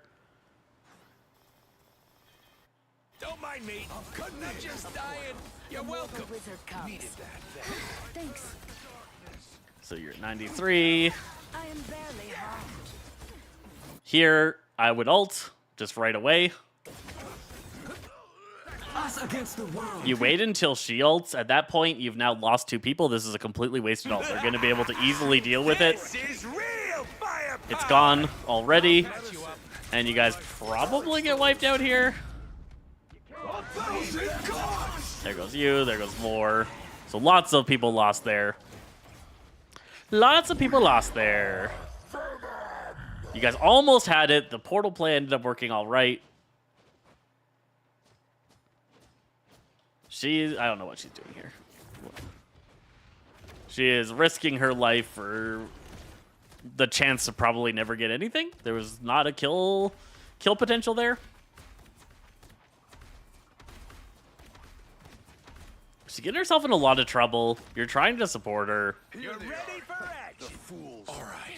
S3: Don't mind me. Couldn't have just dying. You're welcome. Needed that.
S5: Thanks.
S1: So you're at 93.
S5: I am barely harmed.
S1: Here, I would ult just right away.
S4: Us against the world.
S1: You wait until she ults. At that point, you've now lost 2 people. This is a completely wasted ult. They're going to be able to easily deal with it.
S3: This is real firepower.
S1: It's gone already. And you guys probably get wiped out here. There goes you. There goes more. So lots of people lost there. Lots of people lost there. You guys almost had it. The portal play ended up working all right. I don't know what she's doing here. She is risking her life for the chance to probably never get anything. There was not a kill potential there. She's getting herself in a lot of trouble. You're trying to support her.
S3: You're ready for action. The fools. All right,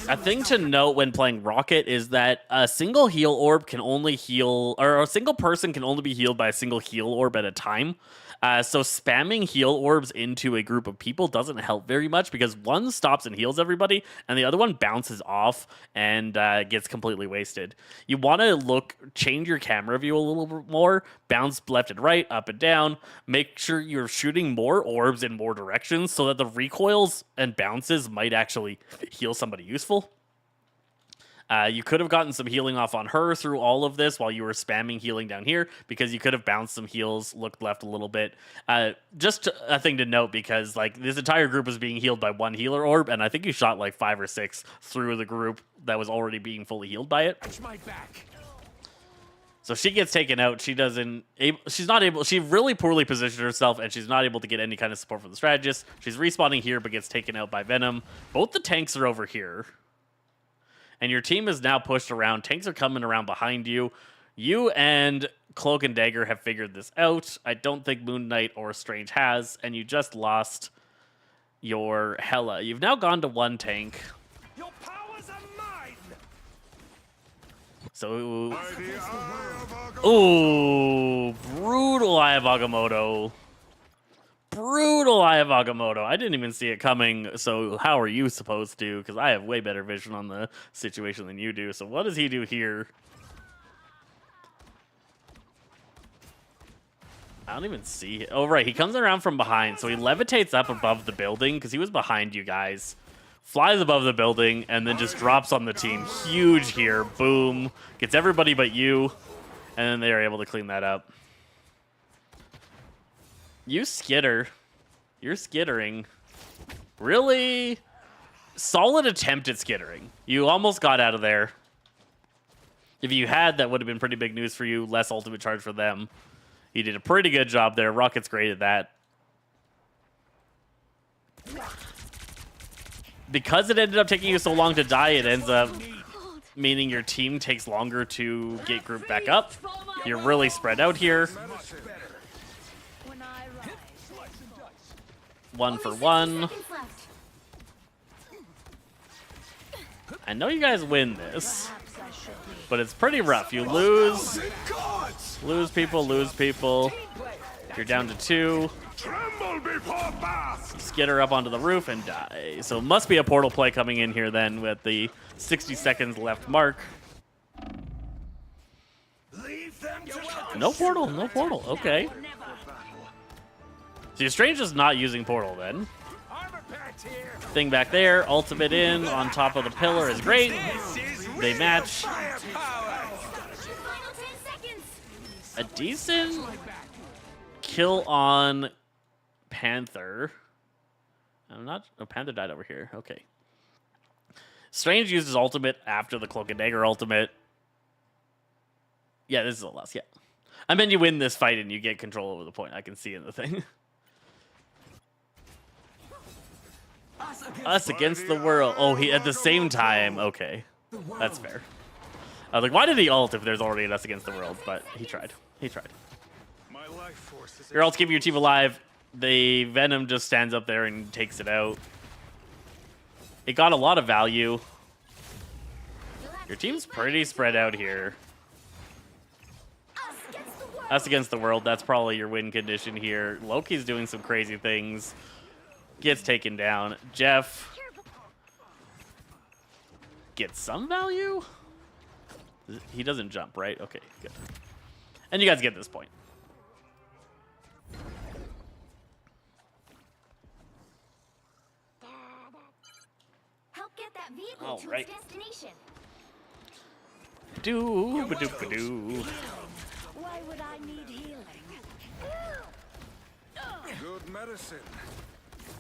S1: A thing to note when playing Rocket is that a single heal orb can only heal, or a single person can only be healed by a single heal orb at a time. So spamming heal orbs into a group of people doesn't help very much because one stops and heals everybody, and the other one bounces off and gets completely wasted. You want to change your camera view a little bit more, bounce left and right, up and down. Make sure you're shooting more orbs in more directions so that the recoils and bounces might actually heal somebody useful. You could have gotten some healing off on her through all of this while you were spamming healing down here because you could have bounced some heals, looked left a little bit. Just a thing to note because like this entire group was being healed by one healer orb, and I think you shot like 5 or 6 through the group that was already being fully healed by it.
S3: My back.
S1: So she gets taken out. She really poorly positioned herself, and she's not able to get any kind of support from the strategist. She's respawning here, but gets taken out by Venom. Both the tanks are over here. And your team is now pushed around. Tanks are coming around behind you. You and Cloak and Dagger have figured this out. I don't think Moon Knight or Strange has. And you just lost your Hela. You've now gone to 1 tank.
S3: Your powers are mine.
S1: So, ooh, brutal Eye of Agamotto. Brutal Eye of Agamotto. I didn't even see it coming, so how are you supposed to? Because I have way better vision on the situation than you do. So what does he do here? I don't even see it. Oh, right. He comes around from behind, so he levitates up above the building because he was behind you guys. Flies above the building, and then just drops on the team. Huge here. Boom. Gets everybody but you, and then they are able to clean that up. You skitter. You're skittering. Really solid attempt at skittering. You almost got out of there. If you had, that would have been pretty big news for you. Less ultimate charge for them. You did a pretty good job there. Rocket's great at that. Because it ended up taking you so long to die, it ends up meaning your team takes longer to get grouped back up. You're really spread out here. 1 for 1. I know you guys win this, but it's pretty rough. You lose people. You're down to 2. Skitter up onto the roof and die. So it must be a portal play coming in here then with the 60 seconds left mark. No portal, no portal. Okay. So your Strange is not using portal then. Thing back there, ultimate in on top of the pillar is great. They match. A decent kill on Panther. I'm not. Oh, Panther died over here. Okay. Strange used his ultimate after the Cloak and Dagger ultimate. Yeah, this is the last. Yeah. I mean, you win this fight and you get control over the point. I can see in the thing. Us against the world. Oh, he at the same time. Okay. That's fair. I was like, why did he ult if there's already an us against the world? But he tried. He tried. Your ult's keeping your team alive. The Venom just stands up there and takes it out. It got a lot of value. Your team's pretty spread out here. Us against the world. That's probably your win condition here. Loki's doing some crazy things. Gets taken down. Jeff gets some value. He doesn't jump, right? Okay, good. And you guys get this point.
S2: Help get that vehicle
S1: All
S2: to
S1: right.
S2: its destination.
S1: Doo-ba-doo-ba-doo.
S5: Why would I need healing?
S3: Good medicine.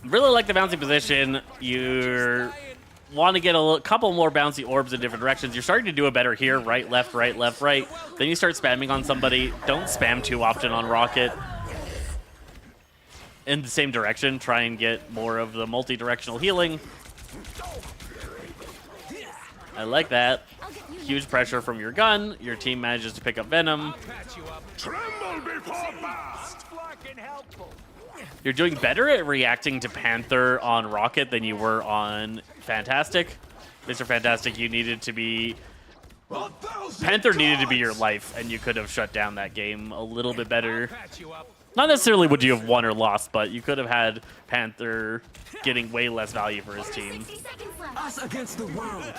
S1: Really like the bouncy position. You want to get a couple more bouncy orbs in different directions. You're starting to do it better here. Right, left, right, left, right. Then you start spamming on somebody. Don't spam too often on Rocket. In the same direction. Try and get more of the multi-directional healing. I like that. Huge pressure from your gun. Your team manages to pick up Venom.
S3: Patch you up. Tremble before blast. Helpful.
S1: You're doing better at reacting to Panther on Rocket than you were on Fantastic. Mr. Fantastic, you needed to be... Panther needed to be your life, and you could have shut down that game a little bit better.
S3: Patch you up.
S1: Not necessarily would you have won or lost, but you could have had Panther getting way less value for his team.
S2: 60 seconds left.
S4: Us against the world.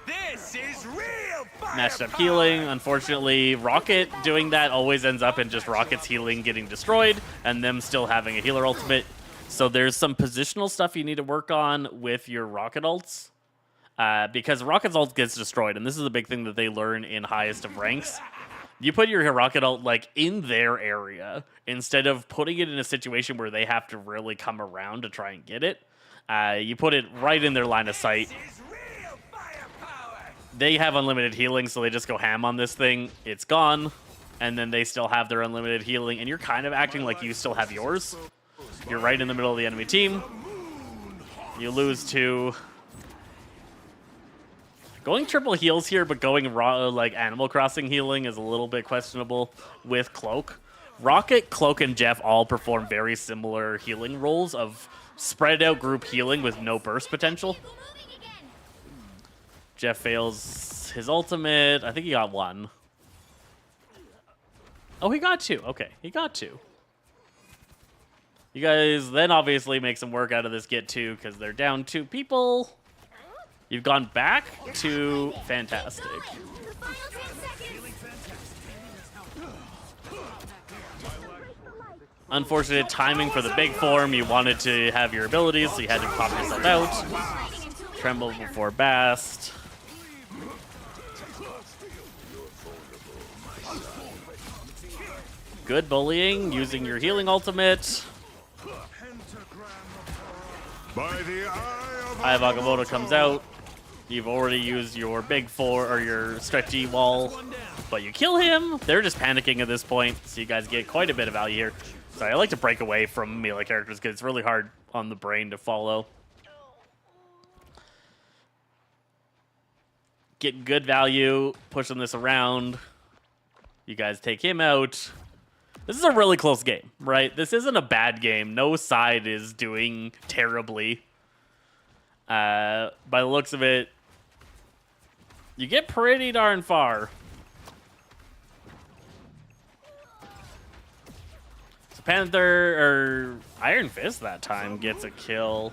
S3: This is real fire.
S1: Matched up healing. Unfortunately, Rocket doing that always ends up in just Rocket's healing getting destroyed and them still having a healer ultimate. So there's some positional stuff you need to work on with your Rocket ults. Because Rocket's ult gets destroyed, and this is a big thing that they learn in highest of ranks. You put your Rocket ult like in their area instead of putting it in a situation where they have to really come around to try and get it. You put it right in their line of sight.
S3: This is real firepower.
S1: They have unlimited healing, so they just go ham on this thing. It's gone, and then they still have their unlimited healing, and you're kind of acting like you still have yours. You're right in the middle of the enemy team. You lose to... Going triple heals here, but going raw, like Animal Crossing healing is a little bit questionable with Cloak. Rocket, Cloak, and Jeff all perform very similar healing roles of spread out group healing with no burst potential.
S2: Moving again.
S1: Jeff fails his ultimate. I think he got one. Oh, he got two. Okay, he got two. You guys then obviously make some work out of this get two because they're down 2 people. You've gone back to Fantastic.
S2: The final 10 seconds.
S1: Unfortunate timing for the big form. You wanted to have your abilities, so you had to pop yourself out. Tremble before Bast. Good bullying, using your healing ultimate. Eye of Agamotto comes out. You've already used your big 4 or your stretchy wall, but you kill him. They're just panicking at this point, so you guys get quite a bit of value here. Sorry, I like to break away from melee characters because it's really hard on the brain to follow. Get good value, pushing this around. You guys take him out. This is a really close game, right? This isn't a bad game. No side is doing terribly. By the looks of it, you get pretty darn far. So Panther, or Iron Fist that time, gets a kill.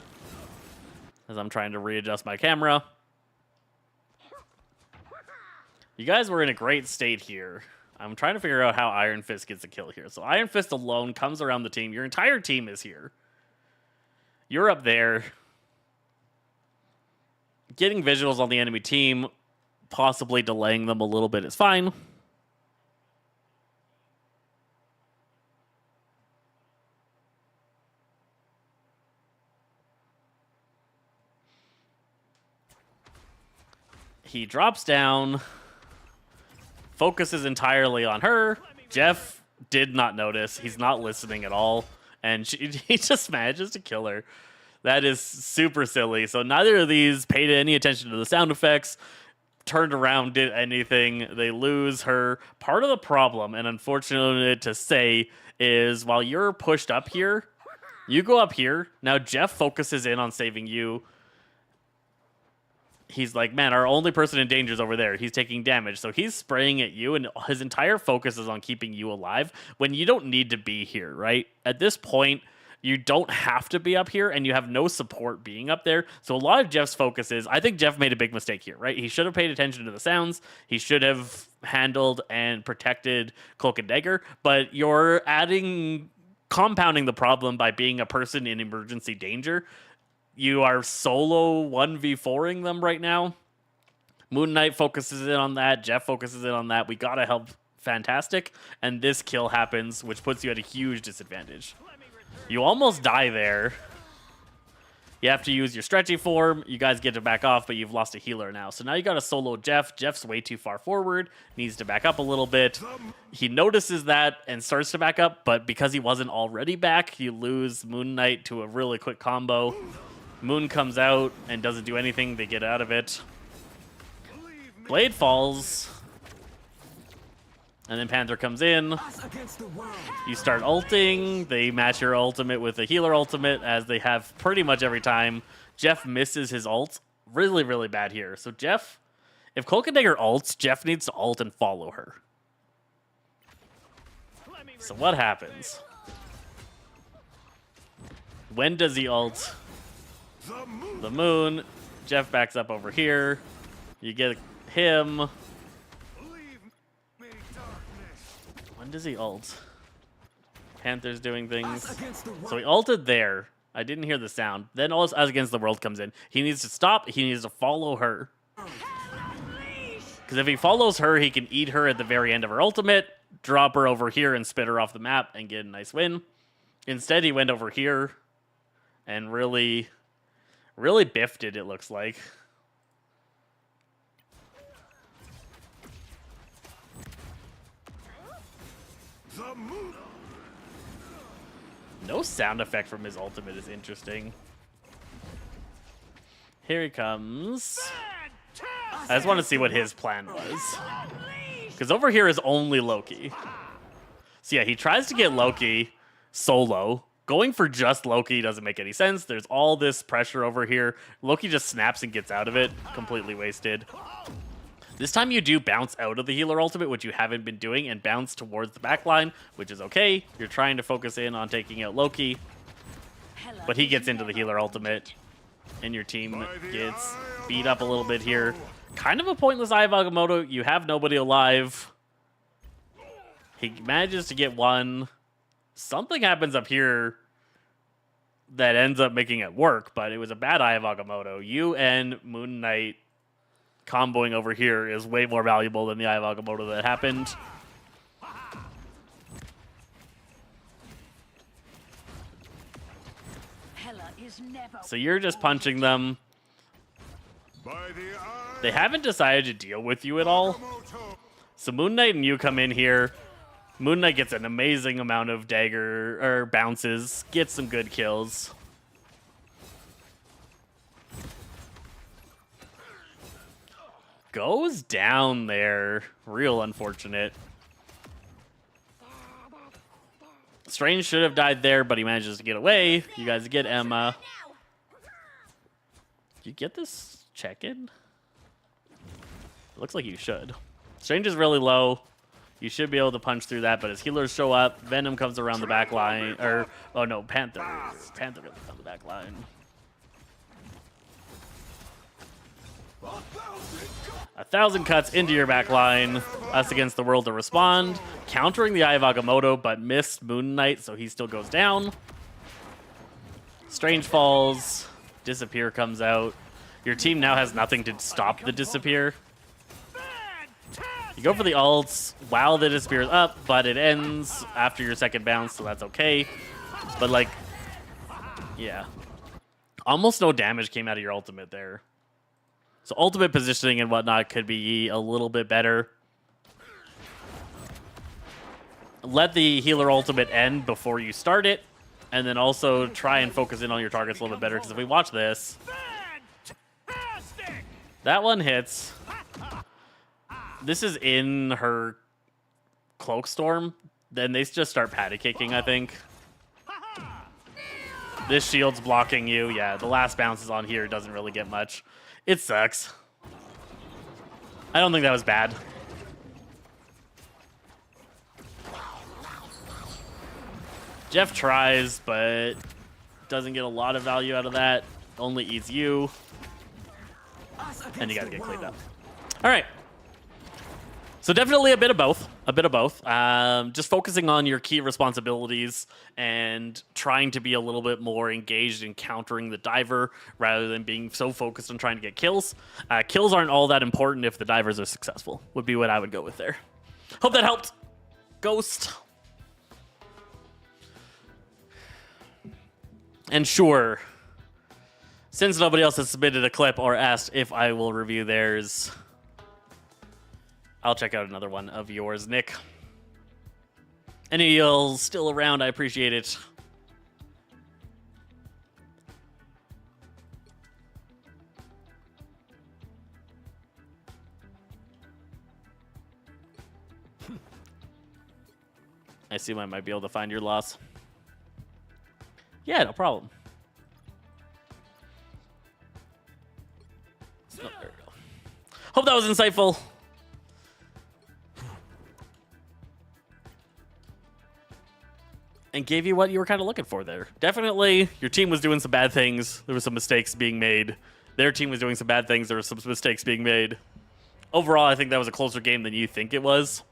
S1: As I'm trying to readjust my camera. You guys were in a great state here. I'm trying to figure out how Iron Fist gets a kill here. So Iron Fist alone comes around the team. Your entire team is here. You're up there. Getting visuals on the enemy team, possibly delaying them a little bit is fine. He drops down, focuses entirely on her. Jeff did not notice. He's not listening at all. And he just manages to kill her. That is super silly. So neither of these paid any attention to the sound effects, turned around, did anything. They lose her. Part of the problem, and unfortunate to say, is while you're pushed up here, you go up here. Now Jeff focuses in on saving you. He's like, man, our only person in danger is over there. He's taking damage. So he's spraying at you, and his entire focus is on keeping you alive when you don't need to be here, right? At this point, you don't have to be up here, and you have no support being up there. So a lot of Jeff's focus is, I think Jeff made a big mistake here, right? He should have paid attention to the sounds. He should have handled and protected Cloak and Dagger. But you're compounding the problem by being a person in emergency danger. You are solo 1v4ing them right now. Moon Knight focuses in on that. Jeff focuses in on that. We gotta help Fantastic. And this kill happens, which puts you at a huge disadvantage. You almost die there. You have to use your stretchy form. You guys get to back off, but you've lost a healer now. So now you got to solo Jeff. Jeff's way too far forward. Needs to back up a little bit. He notices that and starts to back up, but because he wasn't already back, you lose Moon Knight to a really quick combo. Moon comes out and doesn't do anything. They get out of it. Blade falls. And then Panther comes in.
S4: Us against the world.
S1: You start ulting. They match your ultimate with a healer ultimate, as they have pretty much every time. Jeff misses his ult. Really, really bad here. So Jeff, if Cloak and Dagger ults, Jeff needs to ult and follow her. So what happens? When does he ult? The moon. Jeff backs up over here. You get him. When does he ult? Panther's doing things.
S4: Us against the world.
S1: So he ulted there. I didn't hear the sound. Then all Us Against the World comes in. He needs to stop. He needs to follow her. Because if he follows her, he can eat her at the very end of her ultimate, drop her over here and spit her off the map and get a nice win. Instead, he went over here and really biffed it, it looks like. No sound effect from his ultimate is interesting. Here he comes. I just want to see what his plan was. Because over here is only Loki. So yeah, he tries to get Loki solo. Going for just Loki doesn't make any sense. There's all this pressure over here. Loki just snaps and gets out of it. Completely wasted. This time you do bounce out of the healer ultimate, which you haven't been doing, and bounce towards the backline, which is okay. You're trying to focus in on taking out Loki, but he gets into the healer ultimate, and your team gets beat up a little bit here. Kind of a pointless Eye of Agamotto. You have nobody alive. He manages to get one. Something happens up here that ends up making it work, but it was a bad Eye of Agamotto. You and Moon Knight comboing over here is way more valuable than the Eye of Agamotto that happened. So you're just punching them. They haven't decided to deal with you at all. So Moon Knight and you come in here. Moon Knight gets an amazing amount of dagger or bounces, gets some good kills. Goes down there. Real unfortunate. Strange should have died there, but he manages to get away. You guys get Emma. Do you get this check-in? Looks like you should. Strange is really low. You should be able to punch through that, but as healers show up, Venom comes around the back line. Or, oh no, Panther. Panther comes around the back line. 1,000 cuts into your back line. Us Against the World to respond. Countering the Eye of Agamotto, but missed Moon Knight, so he still goes down. Strange falls. Disappear comes out. Your team now has nothing to stop the Disappear. You go for the ults while the Disappear is up, but it ends after your second bounce, so that's okay. But, like, yeah. Almost no damage came out of your ultimate there. So ultimate positioning and whatnot could be a little bit better. Let the healer ultimate end before you start it, and then also try and focus in on your targets a little bit better, because if we watch this, that one hits. This is in her Cloak Storm. Then they just start patty kicking, I think. This shield's blocking you. Yeah, the last bounce is on here. It doesn't really get much. It sucks. I don't think that was bad. Jeff tries, but doesn't get a lot of value out of that. Only eats you. And you gotta get cleaned up. All right. So definitely a bit of both. A bit of both. Just focusing on your key responsibilities and trying to be a little bit more engaged in countering the diver rather than being so focused on trying to get kills. Kills aren't all that important if the divers are successful, would be what I would go with there. Hope that helped. Ghost. And sure, since nobody else has submitted a clip or asked if I will review theirs, I'll check out another one of yours, Nick. Any of y'all still around, I appreciate it. I assume I might be able to find your loss. Yeah, no problem. Oh, there we go. Hope that was insightful. And gave you what you were kind of looking for there. Definitely, your team was doing some bad things. There were some mistakes being made. Their team was doing some bad things. There were some mistakes being made. Overall, I think that was a closer game than you think it was.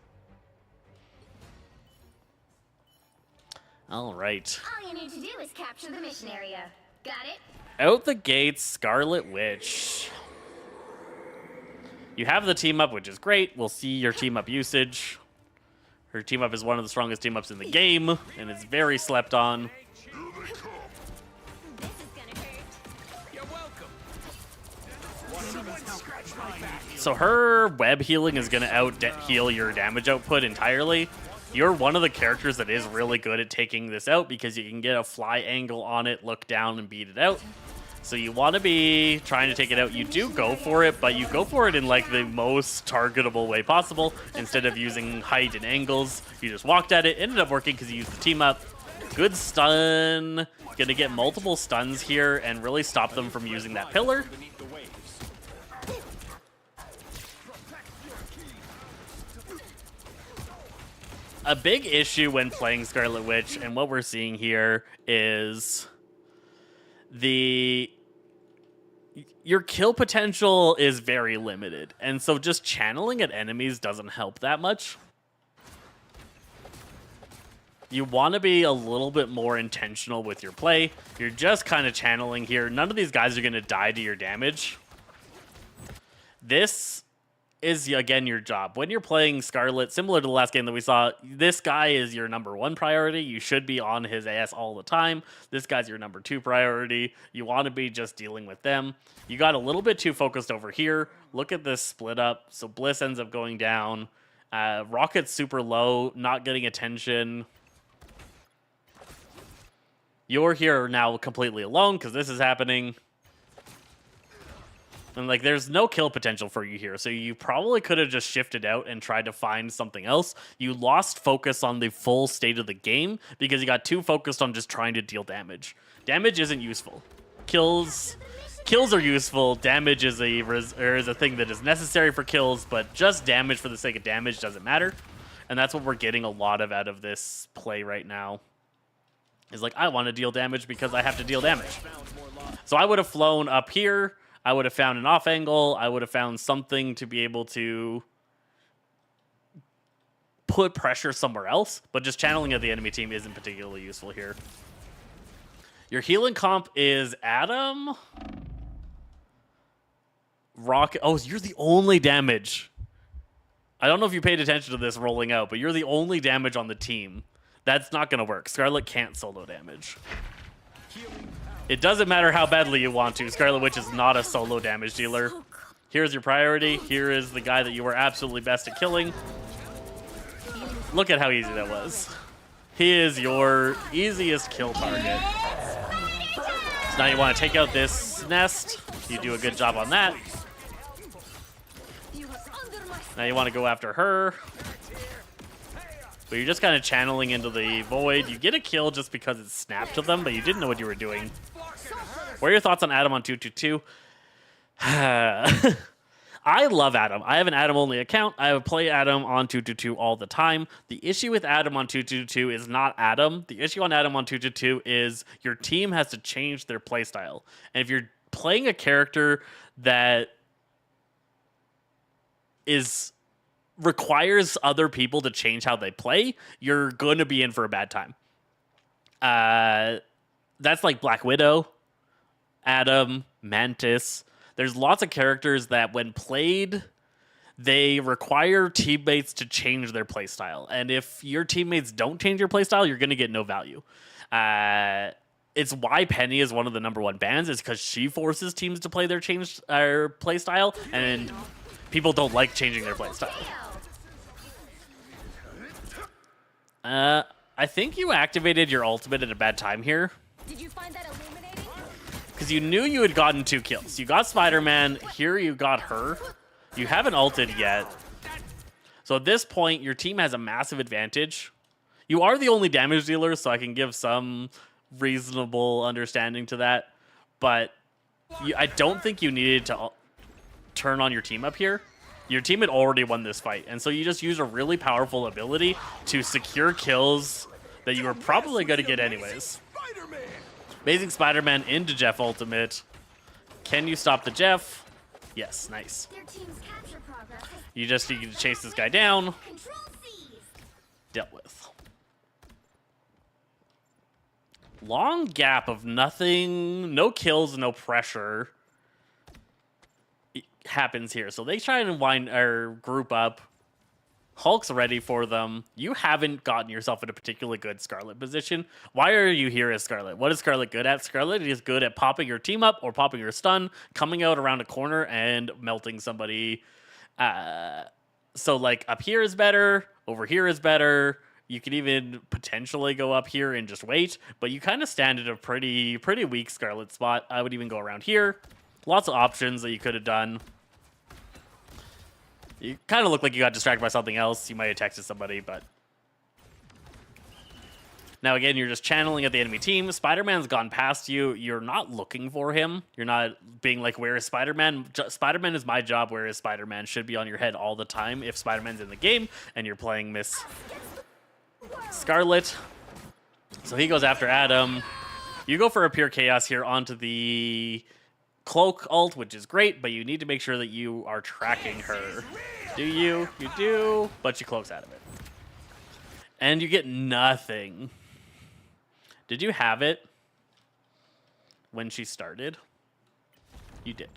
S1: All right.
S2: All you need to do is capture the mission area. Got it?
S1: Out the gates, Scarlet Witch. You have the team up, which is great. We'll see your team up usage. Her team up is one of the strongest team ups in the game, and it's very slept on.
S2: This is gonna hurt.
S3: You're welcome. Someone scratch my back.
S1: So her web healing is going to out-heal your damage output entirely. You're one of the characters that is really good at taking this out because you can get a fly angle on it, look down, and beat it out. So you want to be trying to take it out. You do go for it, but you go for it in like the most targetable way possible. Instead of using height and angles, you just walked at it. Ended up working because you used the team up. Good stun. Gonna get multiple stuns here and really stop them from using that pillar.
S3: Beneath the waves.
S1: A big issue when playing Scarlet Witch, and what we're seeing here is your kill potential is very limited, and so just channeling at enemies doesn't help that much. You want to be a little bit more intentional with your play. You're just kind of channeling here. None of these guys are going to die to your damage. This is, again, your job. When you're playing Scarlet, similar to the last game that we saw, this guy is your #1 priority. You should be on his ass all the time. This guy's your #2 priority. You want to be just dealing with them. You got a little bit too focused over here. Look at this split up. So Bliss ends up going down. Rocket's super low, not getting attention. You're here now completely alone because this is happening. And, like, there's no kill potential for you here, so you probably could have just shifted out and tried to find something else. You lost focus on the full state of the game because you got too focused on just trying to deal damage. Damage isn't useful. Kills are useful. Damage is a thing that is necessary for kills, but just damage for the sake of damage doesn't matter. And that's what we're getting a lot of out of this play right now. Is like, I want to deal damage because I have to deal damage. So I would have flown up here. I would have found an off angle. I would have found something to be able to put pressure somewhere else, but just channeling at the enemy team isn't particularly useful here. Your healing comp is Adam. Rocket. Oh, you're the only damage. I don't know if you paid attention to this rolling out, but you're the only damage on the team. That's not going to work. Scarlet can't solo damage. It doesn't matter how badly you want to. Scarlet Witch is not a solo damage dealer. Here's your priority. Here is the guy that you were absolutely best at killing. Look at how easy that was. He is your easiest kill target. So now you want to take out this nest. You do a good job on that. Now you want to go after her. But you're just kind of channeling into the void. You get a kill just because it snapped to them, but you didn't know what you were doing. What are your thoughts on Adam on 222? I love Adam. I have an Adam-only account. I would play Adam on 222 all the time. The issue with Adam on 222 is not Adam. The issue on Adam on 222 is your team has to change their playstyle. And if you're playing a character that requires other people to change how they play, you're going to be in for a bad time. That's like Black Widow, Adam, Mantis. There's lots of characters that when played, they require teammates to change their playstyle. And if your teammates don't change your playstyle, you're going to get no value. It's why Penny is one of the #1 bans, is because she forces teams to play their playstyle, and people don't like changing their playstyle. I think you activated your ultimate at a bad time here.
S2: Did you find that illuminating?
S1: Because you knew you had gotten 2 kills. You got Spider-Man. Here you got her. You haven't ulted yet. So at this point, your team has a massive advantage. You are the only damage dealer, so I can give some reasonable understanding to that. But I don't think you needed to turn on your team up here. Your team had already won this fight, and so you just use a really powerful ability to secure kills that you were probably going to get anyways. Amazing Spider-Man into Jeff Ultimate. Can you stop the Jeff? Yes, nice.
S2: Their team's capture progress has
S1: You just need to chase this guy down.
S2: control seized.
S1: Dealt with. Long gap of nothing, no kills, no pressure happens here. So they try and wind or group up. Hulk's ready for them. You haven't gotten yourself in a particularly good Scarlet position. Why are you here as Scarlet? What is Scarlet good at? Scarlet is good at popping your team up or popping your stun, coming out around a corner and melting somebody. So like up here is better, over here is better. You could even potentially go up here and just wait, but you kind of stand at a pretty weak Scarlet spot. I would even go around here. Lots of options that you could have done. You kind of look like you got distracted by something else. You might have texted somebody, but... Now, again, you're just channeling at the enemy team. Spider-Man's gone past you. You're not looking for him. You're not being like, where is Spider-Man? Spider-Man is my job. Where is Spider-Man? Should be on your head all the time if Spider-Man's in the game and you're playing Miss Scarlet. So he goes after Adam. You go for a pure chaos here onto the cloak ult, which is great, but you need to make sure that you are tracking her. Do you? You do, but she cloaks out of it. And you get nothing. Did you have it when she started? You did.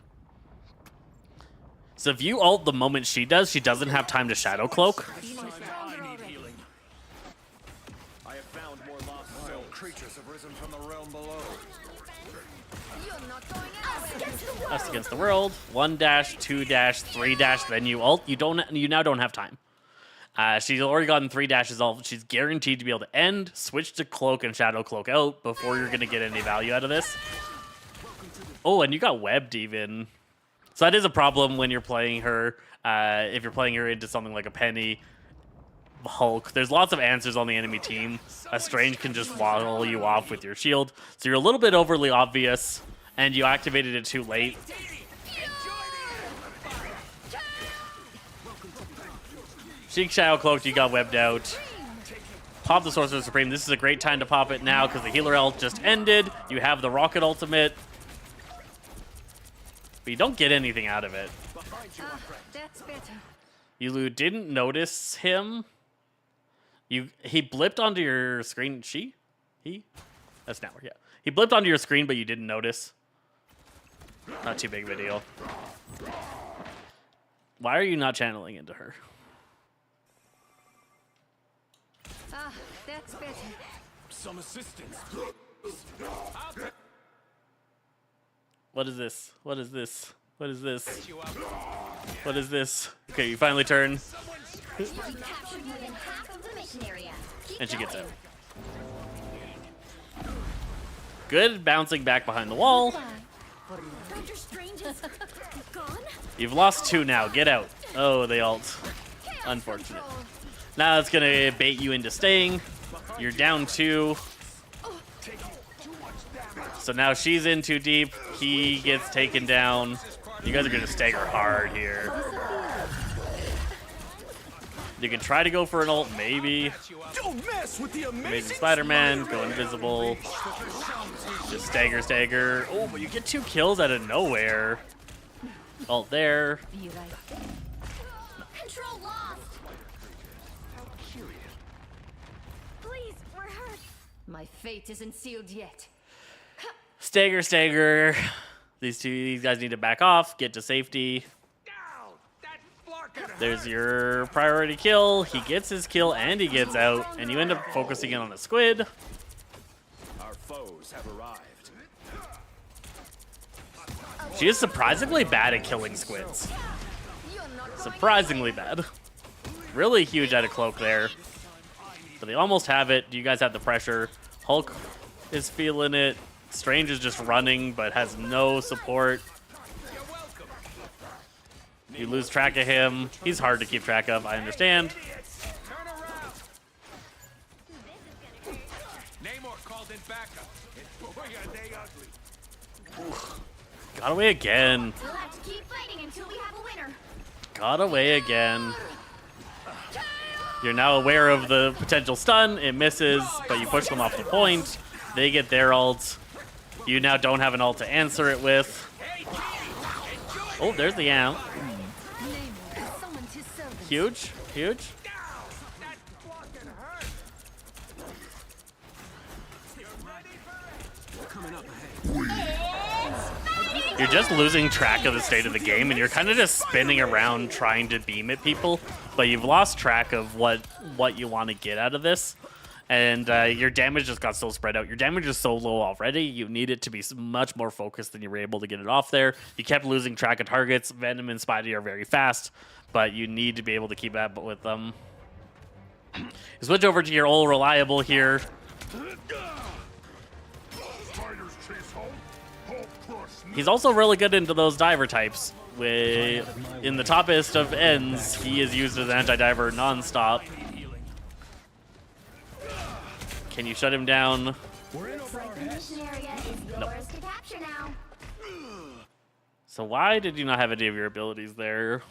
S1: So if you ult the moment she does, she doesn't have time to shadow cloak.
S3: I have found more lost souls. Creatures have risen from the realm below.
S2: You're not going out against the world.
S1: Us against the world. 1 dash, 2 dash, 3 dash, then you ult. You now don't have time. She's already gotten 3 dashes off. She's guaranteed to be able to end, switch to cloak and shadow cloak out before you're gonna get any value out of this. Oh, and you got webbed even. So that is a problem when you're playing her. If you're playing her into something like a Penny, Hulk. There's lots of answers on the enemy team. A Strange can just wall you off with your shield. So you're a little bit overly obvious, and you activated it too late. She shadow cloaked, you got webbed out. Pop the Sorcerer Supreme. This is a great time to pop it now because the healer ult just ended. You have the Rocket Ultimate. But you don't get anything out of it.
S5: That's better.
S1: You didn't notice him. He blipped onto your screen. That's network, yeah. He blipped onto your screen, but you didn't notice. Not too big of a deal. Why are you not channeling into her?
S5: That's better.
S3: Some assistance.
S1: What is this? What is this? What is this? What is this? Okay, you finally turn.
S2: You captured more than half of the mission area. Keep
S1: And she gets
S2: going.
S1: out. Good bouncing back behind the wall.
S2: Doctor Strange is gone.
S1: You've lost 2 now. Get out. Oh, they ult. Unfortunate. Now it's going to bait you into staying. You're down 2. So now she's in too deep. He gets taken down. You guys are going to stagger hard here. You can try to go for an ult, maybe.
S3: Don't mess with the
S1: Amazing Spider-Man, go invisible. Just stagger. Oh, but you get 2 kills out of nowhere. Ult there.
S5: Be right there.
S2: Control lost. Please, we're hurt.
S5: My fate isn't sealed yet.
S1: Stagger. These guys need to back off, get to safety. There's your priority kill. He gets his kill and he gets out, and you end up focusing in on a squid.
S3: Our foes have arrived.
S1: She is surprisingly bad at killing squids. Surprisingly bad. Really huge out of cloak there. But they almost have it. You guys have the pressure. Hulk is feeling it. Strange is just running, but has no support. You lose track of him. He's hard to keep track of, I understand.
S3: backup. And boy, are they ugly.
S1: Got away again.
S2: We'll have to keep fighting until we have a winner.
S1: Got away again. You're now aware of the potential stun. It misses, but you push them off the point. They get their ult. You now don't have an ult to answer it with. Oh, there's the amp.
S5: Someone to serve.
S1: Huge, huge.
S3: That fucking hurt.
S4: Coming up ahead.
S1: You're just losing track of the state of the game, and you're kind of just spinning around trying to beam at people, but you've lost track of what you want to get out of this. And your damage just got so spread out. Your damage is so low already. You need it to be much more focused than you were able to get it off there. You kept losing track of targets. Venom and Spidey are very fast, but you need to be able to keep up with them. You switch over to your old reliable here. He's also really good into those diver types. In the toppest of ends, he is used as an anti-diver non-stop. Can you shut him down?
S2: Looks like the mission area is yours to capture now.
S1: So why did you not have any of your abilities there?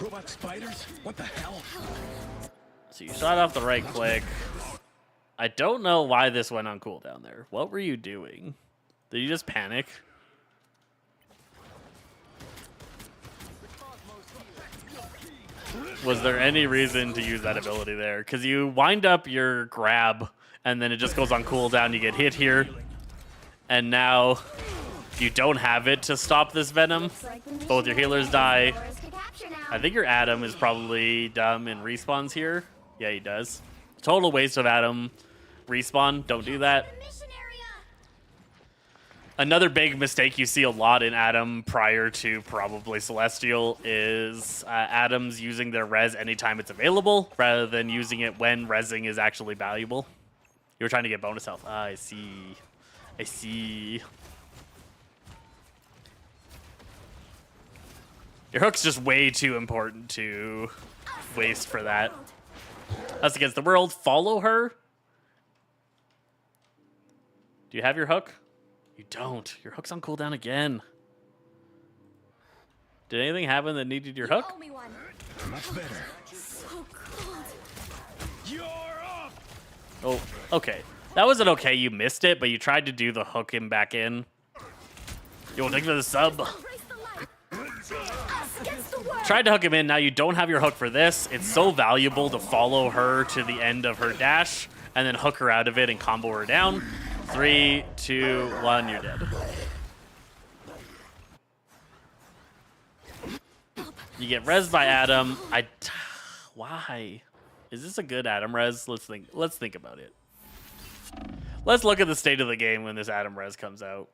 S3: Robot spiders? What the hell?
S1: So you shot off the right click. I don't know why this went on cooldown there. What were you doing? Did you just panic? Was there any reason to use that ability there? Because you wind up your grab, and then it just goes on cooldown. You get hit here, and now you don't have it to stop this Venom. Both your healers die.
S2: Yours to capture now.
S1: I think your Adam is probably dumb and respawns here. Yeah, he does. Total waste of Adam respawn. Don't do that.
S2: The mission area.
S1: Another big mistake you see a lot in Adam prior to probably Celestial is Adams using their res anytime it's available rather than using it when resing is actually valuable. You were trying to get bonus health. Ah, I see. I see. Your hook's just way too important to waste for that. Us against the world. Follow her. Do you have your hook? You don't. Your hook's on cooldown again. Did anything happen that needed your hook?
S2: Owe me one.
S3: Much better.
S2: So cold.
S3: You're up!
S1: Oh, okay. That wasn't okay. You missed it, but you tried to do the hook him back in. Yo, thanks for the sub.
S2: Embrace the light. Us against the world.
S1: Tried to hook him in. Now you don't have your hook for this. It's so valuable to follow her to the end of her dash and then hook her out of it and combo her down. 3, 2, 1, you're dead. You get res by Adam. Why? Is this a good Adam res? Let's think about it. Let's look at the state of the game when this Adam res comes out.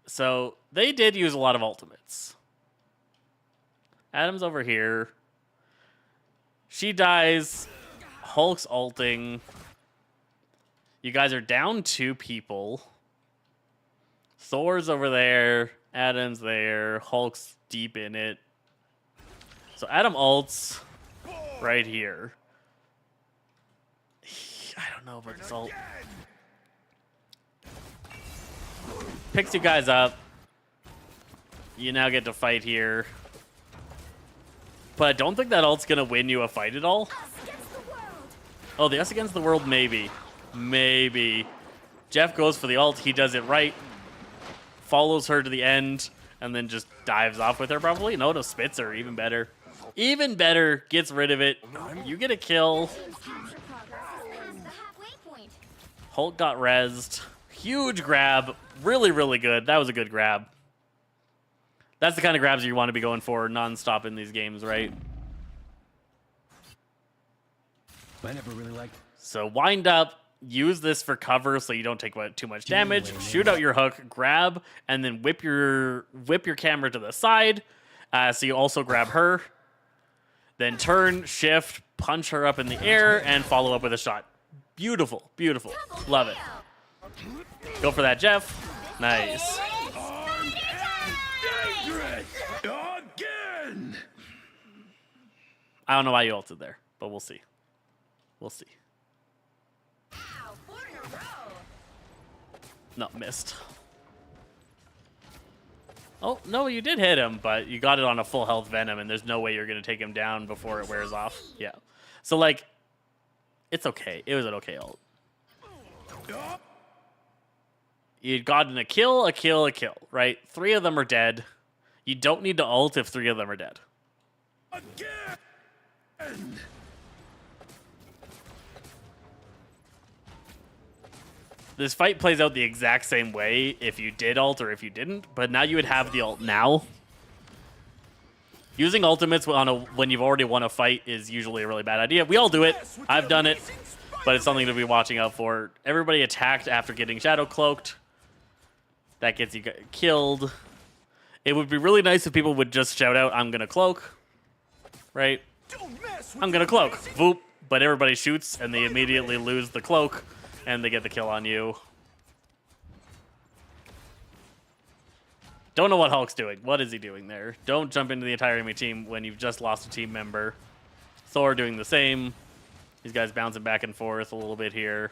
S1: So they did use a lot of ultimates. Adam's over here. She dies. Hulk's ulting. You guys are down 2 people. Thor's over there. Adam's there. Hulk's deep in it. So Adam ults right here. I don't know about this ult. Picks you guys up. You now get to fight here. But I don't think that ult's going to win you a fight at all.
S2: Us against the world.
S1: Oh, the us against the world, maybe. Maybe. Jeff goes for the ult. He does it right. Follows her to the end. And then just dives off with her, probably. No, spits her. Even better. Even better. Gets rid of it. You get a kill.
S2: Team's capture progress is past the halfway point.
S1: Hulk got rezzed. Huge grab. Really, really good. That was a good grab. That's the kind of grabs you want to be going for non-stop in these games, right?
S3: I never really liked.
S1: So wind up. Use this for cover so you don't take too much damage. Shoot out your hook, grab, and then whip your camera to the side. So you also grab her. Then turn, shift, punch her up in the air, and follow up with a shot. Beautiful, beautiful. Love it. Go for that, Jeff. Nice.
S2: It's spider time!
S3: Again!
S1: I don't know why you ulted there, but we'll see. We'll see.
S2: Ow, 4 in a row.
S1: No, missed. Oh, no, you did hit him, but you got it on a full health Venom, and there's no way you're going to take him down before it wears off. Yeah. So, like, it's okay. It was an okay ult. You'd gotten a kill, right? 3 of them are dead. You don't need to ult if 3 of them are dead.
S3: Again!
S1: This fight plays out the exact same way if you did ult or if you didn't, but now you would have the ult now. Using ultimates when you've already won a fight is usually a really bad idea. We all do it. I've done it, but it's something to be watching out for. Everybody attacked after getting shadow cloaked. That gets you killed. It would be really nice if people would just shout out, "I'm gonna cloak," right? I'm gonna cloak. Voop. But everybody shoots and they immediately lose the cloak. And they get the kill on you. Don't know what Hulk's doing. What is he doing there? Don't jump into the entire enemy team when you've just lost a team member. Thor doing the same. These guys bouncing back and forth a little bit here.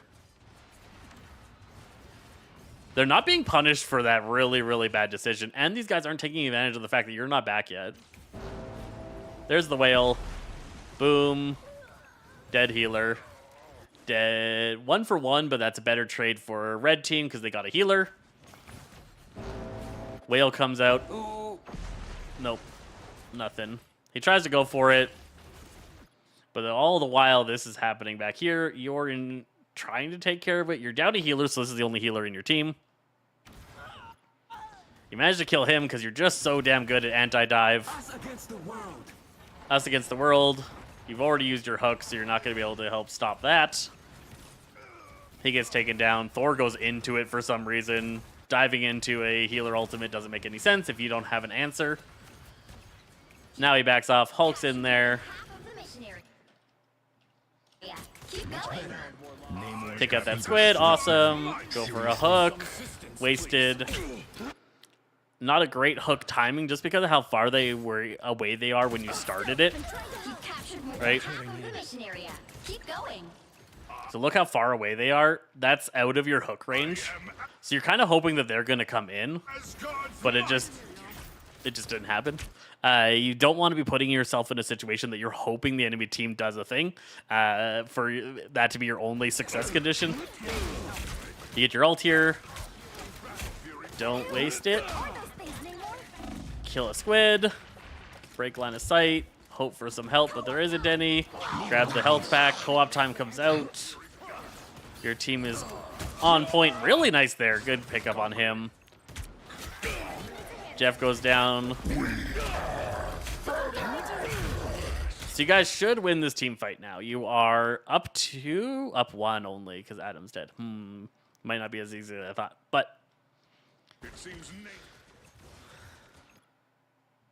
S1: They're not being punished for that really, really bad decision. And these guys aren't taking advantage of the fact that you're not back yet. There's the whale. Boom. Dead healer. Dead 1 for 1, but that's a better trade for red team because they got a healer. Whale comes out. Ooh. Nope. Nothing. He tries to go for it. But all the while this is happening back here, you're trying to take care of it. You're down a healer, so this is the only healer in your team. You managed to kill him because you're just so damn good at anti-dive.
S4: Us against the world.
S1: Us against the world. You've already used your hook, so you're not going to be able to help stop that. He gets taken down. Thor goes into it for some reason. Diving into a healer ultimate doesn't make any sense if you don't have an answer. Now he backs off. Hulk's in there.
S2: Half of the mission area. Yeah, keep going.
S1: Take out that squid. Awesome. Go for a hook. Wasted. Not a great hook timing just because of how far away they are when you started it.
S2: You captured more
S1: Right.
S2: than half of the mission area. Keep going.
S1: So look how far away they are. That's out of your hook range. So you're kind of hoping that they're going to come in, but it just didn't happen. You don't want to be putting yourself in a situation that you're hoping the enemy team does a thing for that to be your only success condition. You get your ult here. Don't waste it. Kill a squid. Break line of sight. Hope for some help, but there is a Denny. Grab the health pack. Co-op time comes out. Your team is on point. Really nice there. Good pickup on him. Jeff goes down. So you guys should win this team fight now. You are up 1 only because Adam's dead. Might not be as easy as I thought, but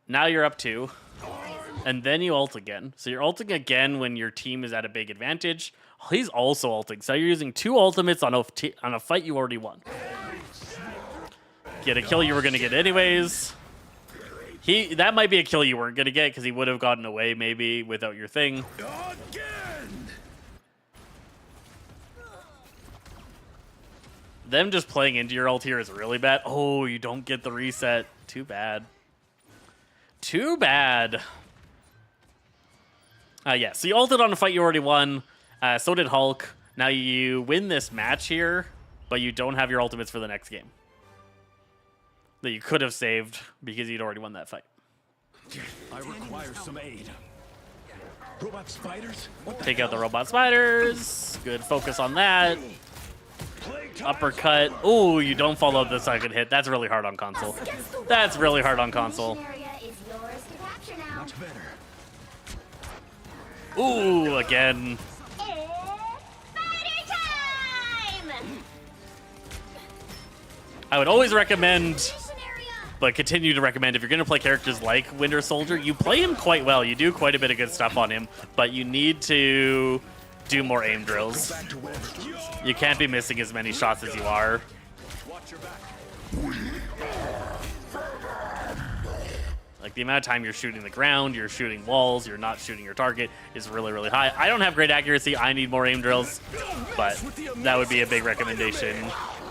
S1: now you're up 2. And then you ult again. So you're ulting again when your team is at a big advantage. He's also ulting. So you're using 2 ultimates on a fight you already won. Get a kill you were going to get anyways. That might be a kill you weren't going to get because he would have gotten away maybe without your thing.
S3: Again!
S1: Them just playing into your ult here is really bad. Oh, you don't get the reset. Too bad. Too bad. Yeah, so you ulted on a fight you already won. So did Hulk. Now you win this match here, but you don't have your ultimates for the next game that you could have saved because you'd already won that fight.
S3: I require some aid. Robot spiders?
S1: Take out the robot spiders. Good focus on that. Uppercut. Oh, you don't follow the second hit. That's really hard on console. That's really hard on console.
S2: Mission area is yours to capture now.
S3: Much better.
S1: Ooh, again.
S2: It's fighter time!
S1: I would always recommend,
S2: Mission area.
S1: but continue to recommend, if you're going to play characters like Winter Soldier, you play him quite well. You do quite a bit of good stuff on him, but you need to do more aim drills.
S3: Back to where
S1: You can't be missing as many shots as you are.
S3: watch your back.
S1: Like, the amount of time you're shooting the ground, you're shooting walls, you're not shooting your target is really, really high. I don't have great accuracy. I need more aim drills, but that would be a big recommendation.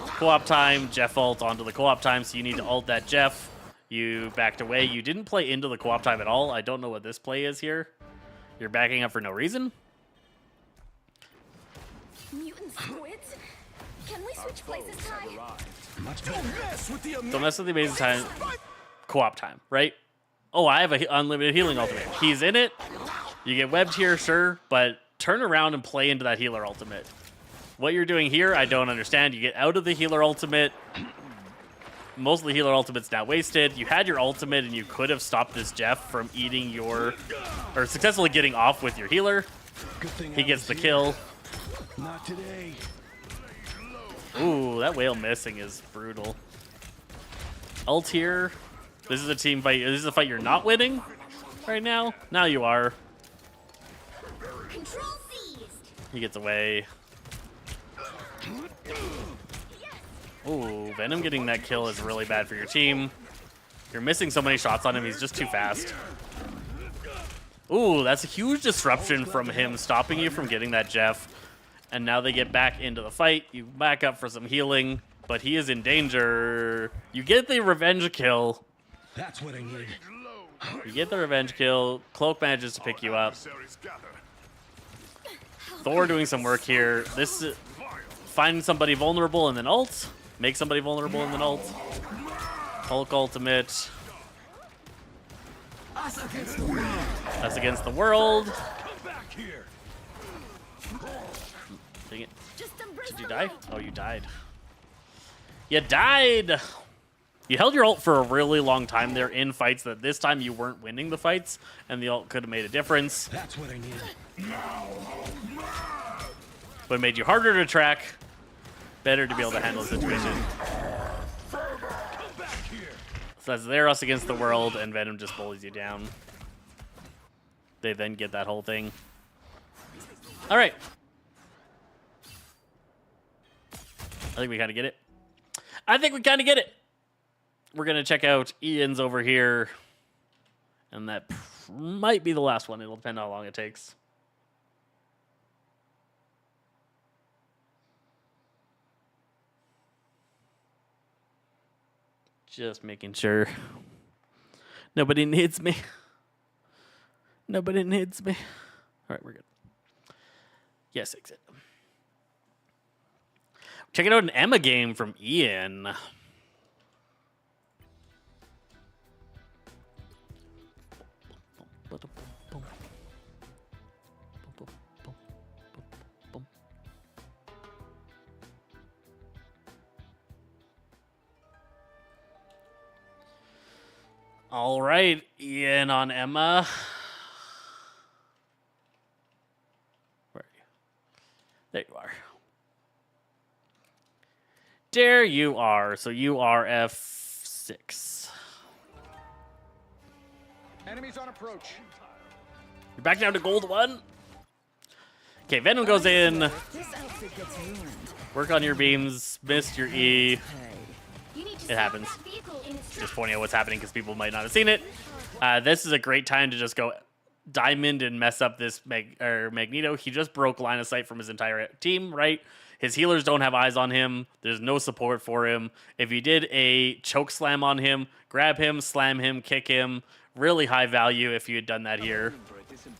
S1: Co-op time, Jeff ult onto the co-op time, so you need to ult that Jeff. You backed away. You didn't play into the co-op time at all. I don't know what this play is here. You're backing up for no reason.
S5: Mutant squids? Can we switch places, Ty?
S3: Don't mess with the
S1: Don't mess with the amazing time. Co-op time, right? Oh, I have a unlimited healing ultimate. He's in it. You get webbed here, sure, but turn around and play into that healer ultimate. What you're doing here, I don't understand. You get out of the healer ultimate. Most of the healer ultimate's now wasted. You had your ultimate, and you could have stopped this Jeff from eating your... or successfully getting off with your healer. He gets the kill.
S3: Not today.
S1: Ooh, that whale missing is brutal. Ult here. This is a team fight. This is a fight you're not winning right now. Now you are.
S2: Control seized.
S1: He gets away. Ooh, Venom getting that kill is really bad for your team. You're missing so many shots on him. He's just too fast. Ooh, that's a huge disruption from him, stopping you from getting that Jeff. And now they get back into the fight. You back up for some healing, but he is in danger. You get the revenge kill.
S3: That's what I need.
S1: You get the revenge kill. Cloak manages to pick you up. Thor doing some work here. This is finding somebody vulnerable and then ult. Make somebody vulnerable and then ult. Hulk ultimate.
S4: Us against the world.
S1: That's against the world.
S3: Come back here.
S1: Dang it.
S5: Just embrace
S1: Did you
S5: the
S1: die?
S5: world.
S1: Oh, you died. You died! You held your ult for a really long time there in fights that this time you weren't winning the fights, and the ult could have made a difference.
S3: That's what I need.
S1: But it made you harder to track. Better to be able to handle the situation.
S3: Come back here.
S1: So that's their us against the world, and Venom just bullies you down. They then get that whole thing. All right. I think we kind of get it. I think we kind of get it. We're going to check out Ian's over here. And that might be the last one. It'll depend on how long it takes. Just making sure nobody needs me. Nobody needs me. All right, we're good. Yes, exit. Checking out an Emma game from Ian. All right, Ian on Emma. Where are you? There you are. There you are. So you are F6.
S3: Enemies on approach.
S1: You're back down to gold 1. Okay, Venom goes in.
S5: This outfit gets ruined.
S1: Work on your beams. Missed your E.
S2: You need to
S1: It
S2: stop
S1: happens.
S2: that vehicle in its
S1: Just
S2: tracks.
S1: pointing out what's happening because people might not have seen it. This is a great time to just go diamond and mess up this Magneto. He just broke line of sight from his entire team, right? His healers don't have eyes on him. There's no support for him. If you did a choke slam on him, grab him, slam him, kick him, really high value if you had done that here.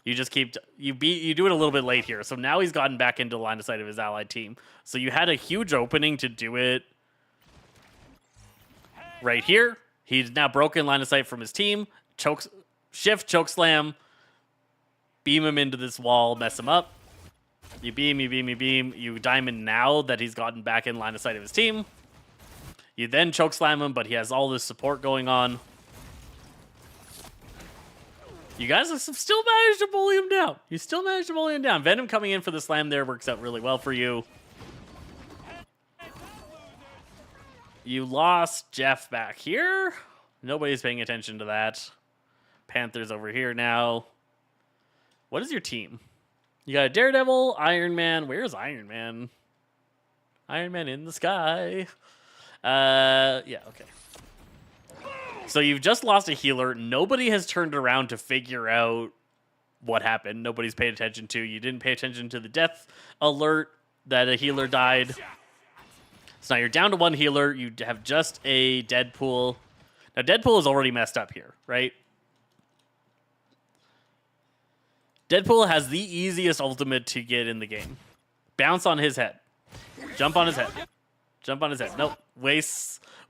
S1: You just keep you do it a little bit late here. So now he's gotten back into the line of sight of his allied team. So you had a huge opening to do it right here. He's now broken line of sight from his team. Shift, choke slam, beam him into this wall, mess him up. You beam, you beam, you beam. You diamond now that he's gotten back in line of sight of his team. You then choke slam him, but he has all this support going on. You guys have still managed to bully him down. You still managed to bully him down. Venom coming in for the slam there works out really well for you. You lost Jeff back here. Nobody's paying attention to that. Panther's over here now. What is your team? You got a Daredevil, Iron Man. Where's Iron Man? Iron Man in the sky. Yeah, okay. So you've just lost a healer. Nobody has turned around to figure out what happened. Nobody's paid attention to. You didn't pay attention to the death alert that a healer died. So now you're down to one healer. You have just a Deadpool. Now Deadpool is already messed up here, right? Deadpool has the easiest ultimate to get in the game. Bounce on his head. Jump on his head. Jump on his head. Nope.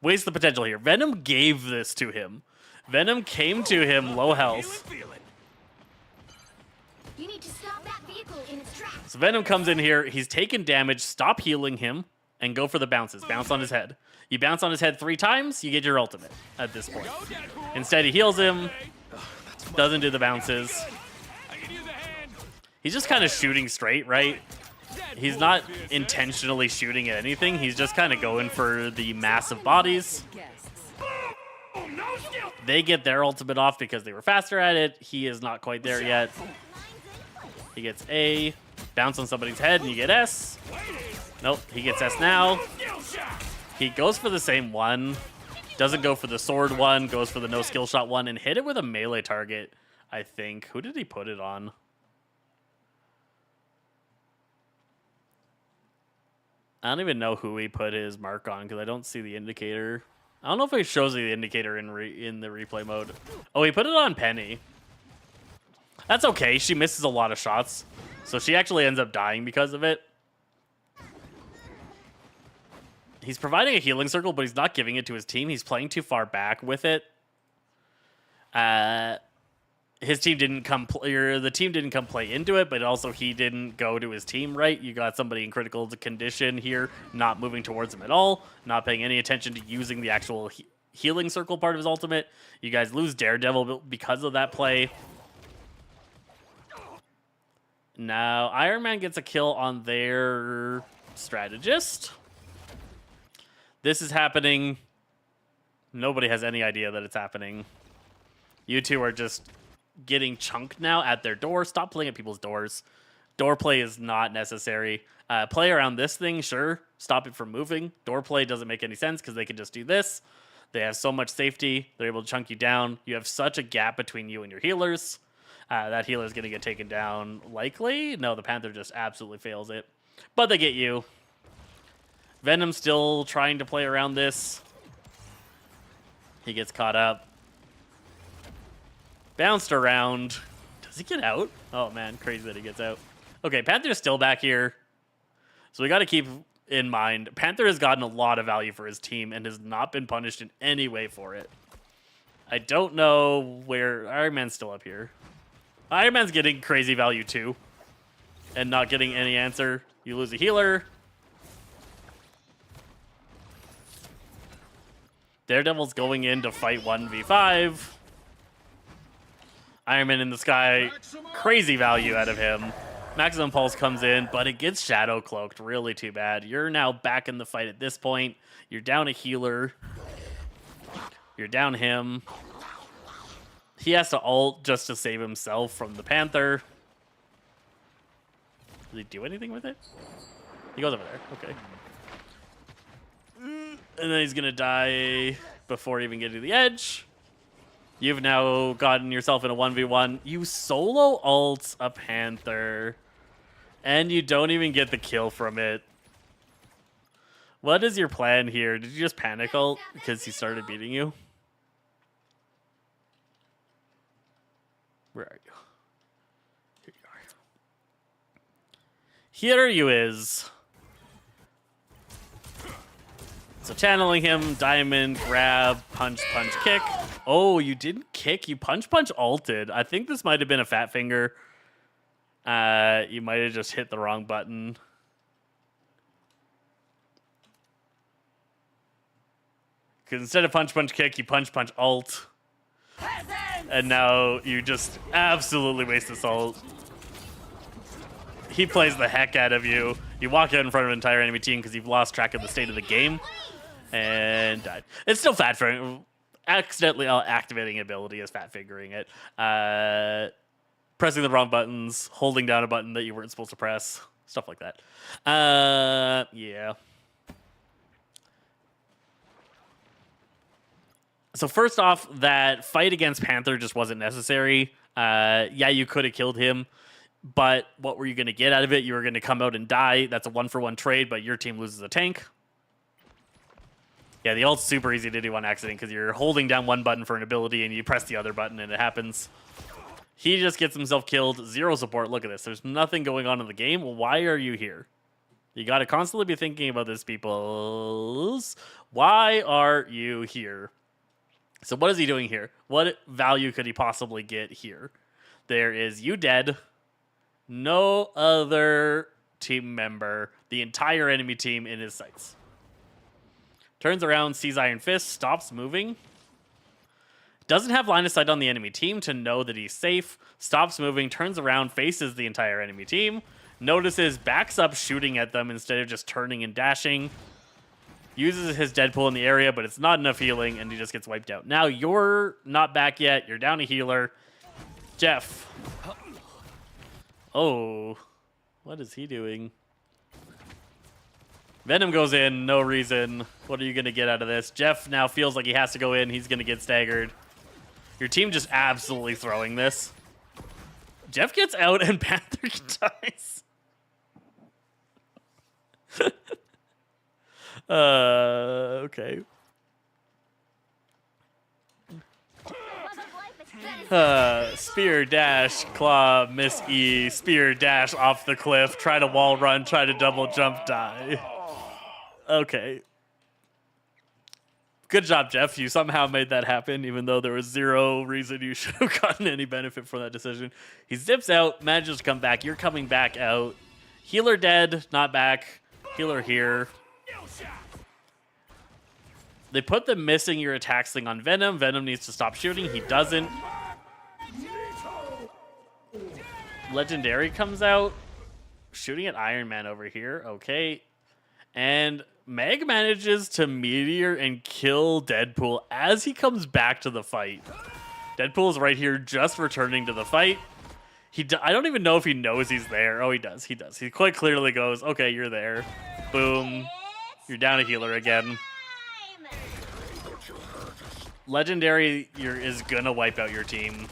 S1: Wastes the potential here. Venom gave this to him. Venom came to him low health.
S2: You need to stop that vehicle in its tracks.
S1: So Venom comes in here. He's taken damage. Stop healing him and go for the bounces. Bounce on his head. You bounce on his head 3 times, you get your ultimate at this point. Instead, he heals him. Doesn't do the bounces. He's just kind of shooting straight, right? He's not intentionally shooting at anything. He's just kind of going for the massive bodies. They get their ultimate off because they were faster at it. He is not quite there yet. He gets A. Bounce on somebody's head and you get S. Nope, he gets S now. He goes for the same one. Doesn't go for the sword one. Goes for the no skill shot one and hit it with a melee target, I think. Who did he put it on? I don't even know who he put his mark on because I don't see the indicator. I don't know if it shows the indicator in the replay mode. Oh, he put it on Penny. That's okay. She misses a lot of shots. So she actually ends up dying because of it. He's providing a healing circle, but he's not giving it to his team. He's playing too far back with it. His team didn't come the team didn't come play into it, but also he didn't go to his team right. You got somebody in critical condition here, not moving towards him at all, not paying any attention to using the actual healing circle part of his ultimate. You guys lose Daredevil because of that play. Now Iron Man gets a kill on their strategist. This is happening. Nobody has any idea that it's happening. You two are just getting chunked now at their door. Stop playing at people's doors. Door play is not necessary. Play around this thing, sure. Stop it from moving. Door play doesn't make any sense because they can just do this. They have so much safety. They're able to chunk you down. You have such a gap between you and your healers. That healer is going to get taken down likely. No, the Panther just absolutely fails it. But they get you. Venom's still trying to play around this. He gets caught up. Bounced around. Does he get out? Oh, man. Crazy that he gets out. Okay, Panther's still back here. So we got to keep in mind, Panther has gotten a lot of value for his team and has not been punished in any way for it. I don't know where... Iron Man's still up here. Iron Man's getting crazy value too. And not getting any answer. You lose a healer. Daredevil's going in to fight 1v5. Iron Man in the sky. Crazy value out of him. Maximum Pulse comes in, but it gets Shadow Cloaked. Really too bad. You're now back in the fight at this point. You're down a healer. You're down him. He has to ult just to save himself from the Panther. Does he do anything with it? He goes over there. Okay. And then he's going to die before even getting to the edge. You've now gotten yourself in a 1v1. You solo ult a Panther. And you don't even get the kill from it. What is your plan here? Did you just panic ult because he started beating you? Where are you? Here you are. Here you is. So channeling him, diamond, grab, punch, punch, kick. Oh, you didn't kick. You punch, ulted. I think this might have been a fat finger. You might have just hit the wrong button. Because instead of punch, kick, you punch, ult. And now you just absolutely waste this ult. He plays the heck out of you. You walk out in front of an entire enemy team because you've lost track of the state of the game. And died. It's still fat fingering. Accidentally activating ability is fat fingering it. Pressing the wrong buttons. Holding down a button that you weren't supposed to press. Stuff like that. Yeah. So first off, that fight against Panther just wasn't necessary. Yeah, you could have killed him, but what were you going to get out of it? You were going to come out and die. That's a 1-for-1 trade, but your team loses a tank. Yeah, the ult's super easy to do on accident because you're holding down one button for an ability and you press the other button and it happens. He just gets himself killed. 0 support. Look at this. There's nothing going on in the game. Why are you here? You got to constantly be thinking about this, peoples. Why are you here? So what is he doing here? What value could he possibly get here? There is you dead. No other team member. The entire enemy team in his sights. Turns around, sees Iron Fist, stops moving. Doesn't have line of sight on the enemy team to know that he's safe. Stops moving, turns around, faces the entire enemy team. Notices, backs up shooting at them instead of just turning and dashing. Uses his Deadpool in the area, but it's not enough healing, and he just gets wiped out. Now you're not back yet. You're down a healer. Jeff. Oh. What is he doing? Venom goes in, no reason. What are you going to get out of this? Jeff now feels like he has to go in. He's going to get staggered. Your team just absolutely throwing this. Jeff gets out and Panther dies. Okay. Spear, dash, claw, miss E, spear, dash off the cliff, try to wall run, try to double jump, die. Okay. Good job, Jeff. You somehow made that happen, even though there was 0 reason you should have gotten any benefit from that decision. He zips out, manages to come back. You're coming back out. Healer dead, not back. Healer here. They put the missing your attacks thing on Venom. Venom needs to stop shooting. He doesn't. Legendary comes out. Shooting at Iron Man over here. Okay. And Meg manages to meteor and kill Deadpool as he comes back to the fight. Deadpool's right here just returning to the fight. I don't even know if he knows he's there. Oh, he does. He does. He quite clearly goes, okay, you're there. Boom. You're down a healer again. Legendary is going to wipe out your team.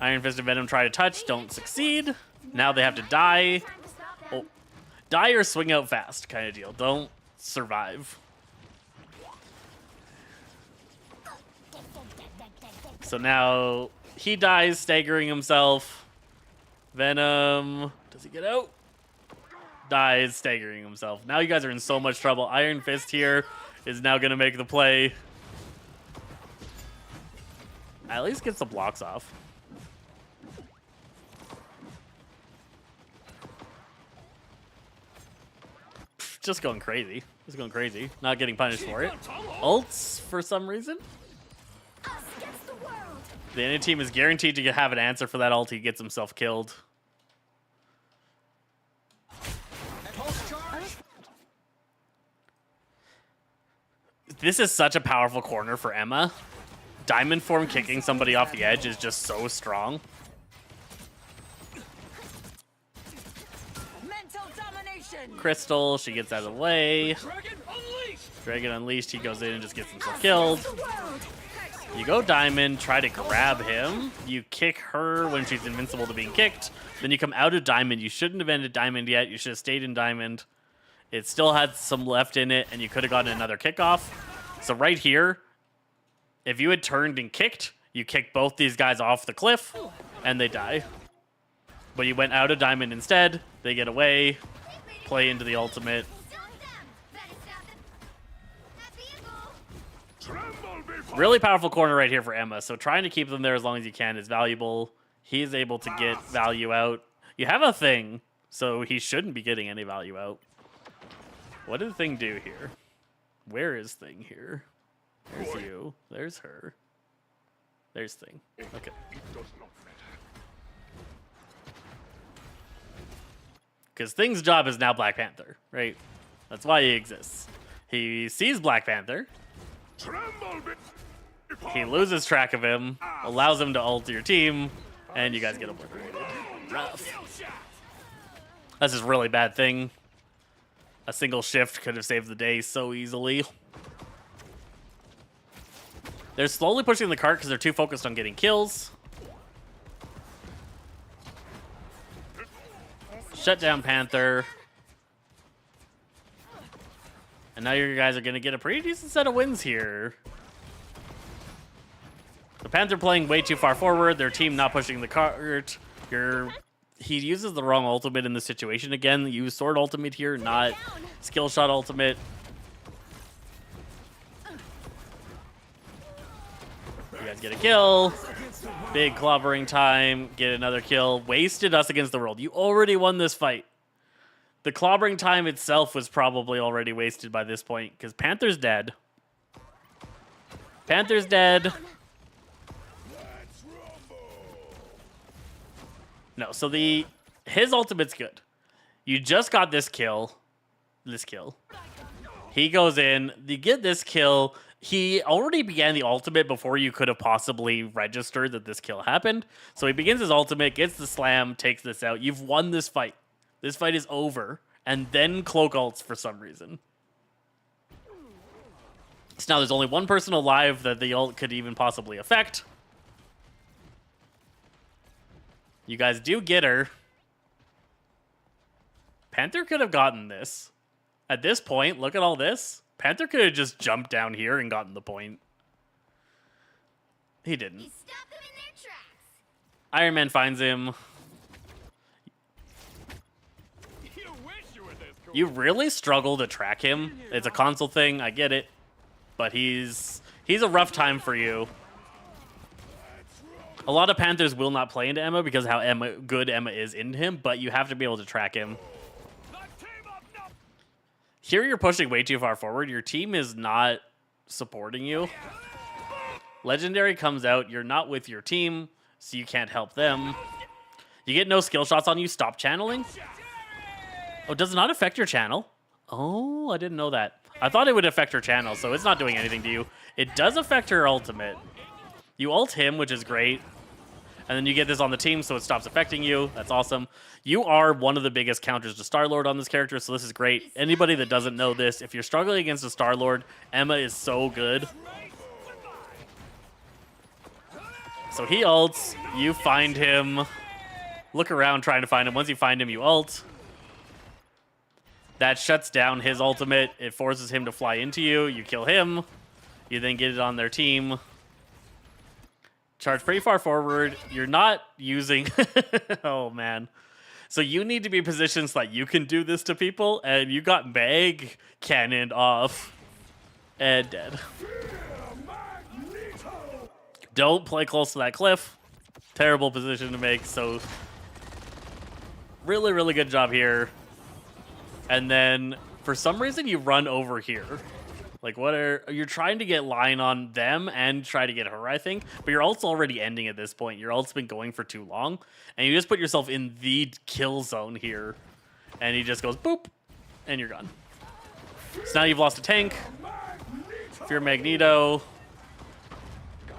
S1: Iron Fist and Venom try to touch, don't succeed. Now they have to die. Oh, die or swing out fast kind of deal. Don't survive. So now he dies, staggering himself. Venom, does he get out? Dies, staggering himself. Now you guys are in so much trouble. Iron Fist here is now going to make the play. At least gets the blocks off. Just going crazy. Just going crazy. Not getting punished for it. Ults for some reason. The enemy team is guaranteed to have an answer for that ult. He gets himself killed. This is such a powerful corner for Emma. Diamond form kicking somebody off the edge is just so strong. Crystal, she gets out of the way. Dragon Unleashed, he goes in and just gets himself killed. You go Diamond, try to grab him. You kick her when she's invincible to being kicked. Then you come out of Diamond. You shouldn't have ended Diamond yet. You should have stayed in Diamond. It still had some left in it, and you could have gotten another kickoff. So right here, if you had turned and kicked, you kick both these guys off the cliff, and they die. But you went out of Diamond instead. They get away. Play into the ultimate. Really powerful corner right here for Emma. So trying to keep them there as long as you can is valuable. He's able to get value out. You have a thing, so he shouldn't be getting any value out. What did the thing do here? Where is thing here? There's you. There's her. There's thing. Okay. Because Thing's job is now Black Panther, right? That's why he exists. He sees Black Panther. He loses track of him, allows him to ult your team, and you guys get obliterated. Rough. That's just really bad Thing. A single shift could have saved the day so easily. They're slowly pushing the cart because they're too focused on getting kills. Shut down Panther. And now you guys are going to get a pretty decent set of wins here. The Panther playing way too far forward. Their team not pushing the cart. He uses the wrong ultimate in this situation again. Use sword ultimate here, not skill shot ultimate. You guys get a kill. Big clobbering time. Get another kill. Wasted us against the world. You already won this fight. The clobbering time itself was probably already wasted by this point because Panther's dead. Panther's dead. No, so his ultimate's good. You just got this kill. He goes in. You get this kill. He already began the ultimate before you could have possibly registered that this kill happened. So he begins his ultimate, gets the slam, takes this out. You've won this fight. This fight is over. And then Cloak ults for some reason. So now there's only one person alive that the ult could even possibly affect. You guys do get her. Panther could have gotten this. At this point, look at all this. Panther could have just jumped down here and gotten the point. He didn't.
S2: He stopped them in their tracks.
S1: Iron Man finds him.
S3: You wish you were this cool.
S1: You really struggle to track him. It's a console thing, I get it. But he's a rough time for you. A lot of Panthers will not play into Emma because of how good Emma is into him, but you have to be able to track him. Here you're pushing way too far forward. Your team is not supporting you. Legendary comes out. You're not with your team, so you can't help them. You get no skill shots on you. Stop channeling. Oh, does it not affect your channel? Oh, I didn't know that. I thought it would affect her channel, so it's not doing anything to you. It does affect her ultimate. You ult him, which is great. And then you get this on the team, so it stops affecting you. That's awesome. You are one of the biggest counters to Star-Lord on this character, so this is great. Anybody that doesn't know this, if you're struggling against a Star-Lord, Emma is so good. So he ults. You find him. Look around trying to find him. Once you find him, you ult. That shuts down his ultimate. It forces him to fly into you. You kill him. You then get it on their team. Charge pretty far forward. You're not using... Oh, man. So you need to be positioned so that you can do this to people, and you got Meg cannoned off and dead. Don't play close to that cliff. Terrible position to make, so... Really, really good job here. And then, for some reason, you run over here. Like, you're trying to get line on them and try to get her, I think. But your ult's already ending at this point. Your ult's been going for too long. And you just put yourself in the kill zone here. And he just goes, boop, and you're gone. So now you've lost a tank. Fear Magneto.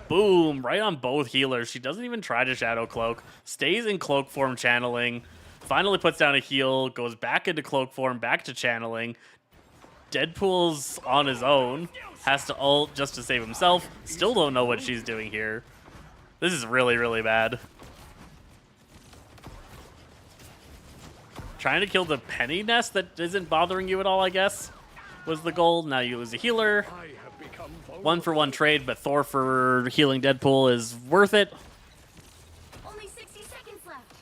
S1: Boom, right on both healers. She doesn't even try to Shadow Cloak. Stays in Cloak form channeling. Finally puts down a heal. Goes back into Cloak form, back to channeling. Deadpool's on his own. Has to ult just to save himself. Still don't know what she's doing here. This is really, really bad. Trying to kill the penny nest that isn't bothering you at all, I guess, was the goal. Now you lose a healer. 1-for-1 trade, but Thor for healing Deadpool is worth it.
S2: Only 60 seconds left.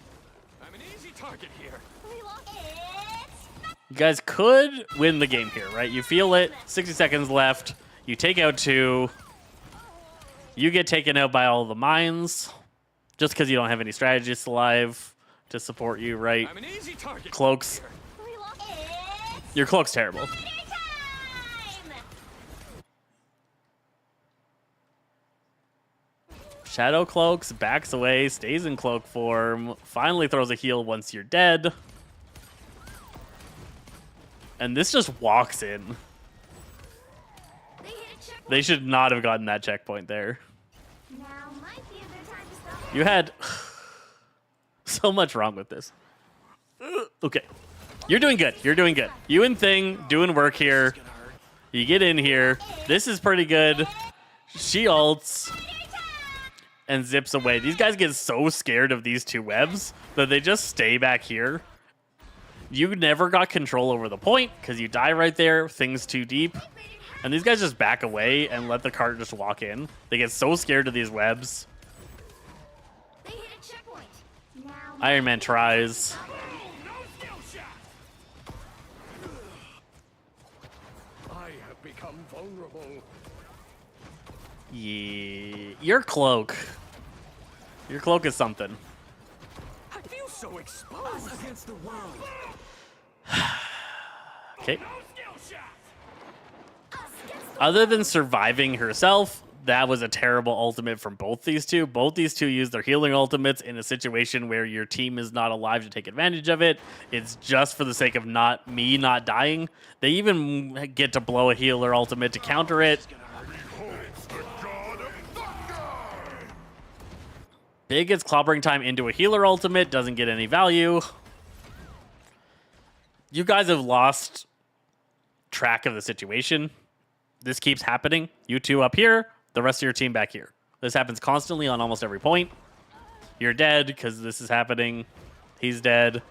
S3: I'm an easy target here.
S2: We lost it.
S1: You guys could win the game here, right? You feel it. 60 seconds left. You take out 2. You get taken out by all the mines. Just because you don't have any strategists alive to support you, right?
S3: I'm an easy target.
S1: Cloaks.
S2: We lost it.
S1: Your cloak's terrible.
S2: Time.
S1: Shadow Cloaks, backs away, stays in cloak form, finally throws a heal once you're dead. And this just walks in.
S2: They hit a checkpoint.
S1: They should not have gotten that checkpoint there.
S2: Now might be a good time to stop.
S1: You had so much wrong with this. Okay. You're doing good. You're doing good. You and Thing doing work here. You get in here. This is pretty good. She ults and zips away. These guys get so scared of these two webs that they just stay back here. You never got control over the point because you die right there. Thing's too deep. And these guys just back away and let the cart just walk in. They get so scared of these webs.
S2: They hit a checkpoint. Now
S1: Iron Man tries.
S3: No skill shot. I have become vulnerable.
S1: Yeah. Your cloak. Your cloak is something.
S3: I feel so exposed.
S4: Us against the world.
S1: Okay.
S3: No skill shot.
S1: Other than surviving herself, that was a terrible ultimate from both these two. Both these two used their healing ultimates in a situation where your team is not alive to take advantage of it. It's just for the sake of not dying. They even get to blow a healer ultimate to counter it. Big gets clobbering time into a healer ultimate, doesn't get any value. You guys have lost track of the situation. This keeps happening. You two up here, the rest of your team back here. This happens constantly on almost every point. You're dead because this is happening. He's dead.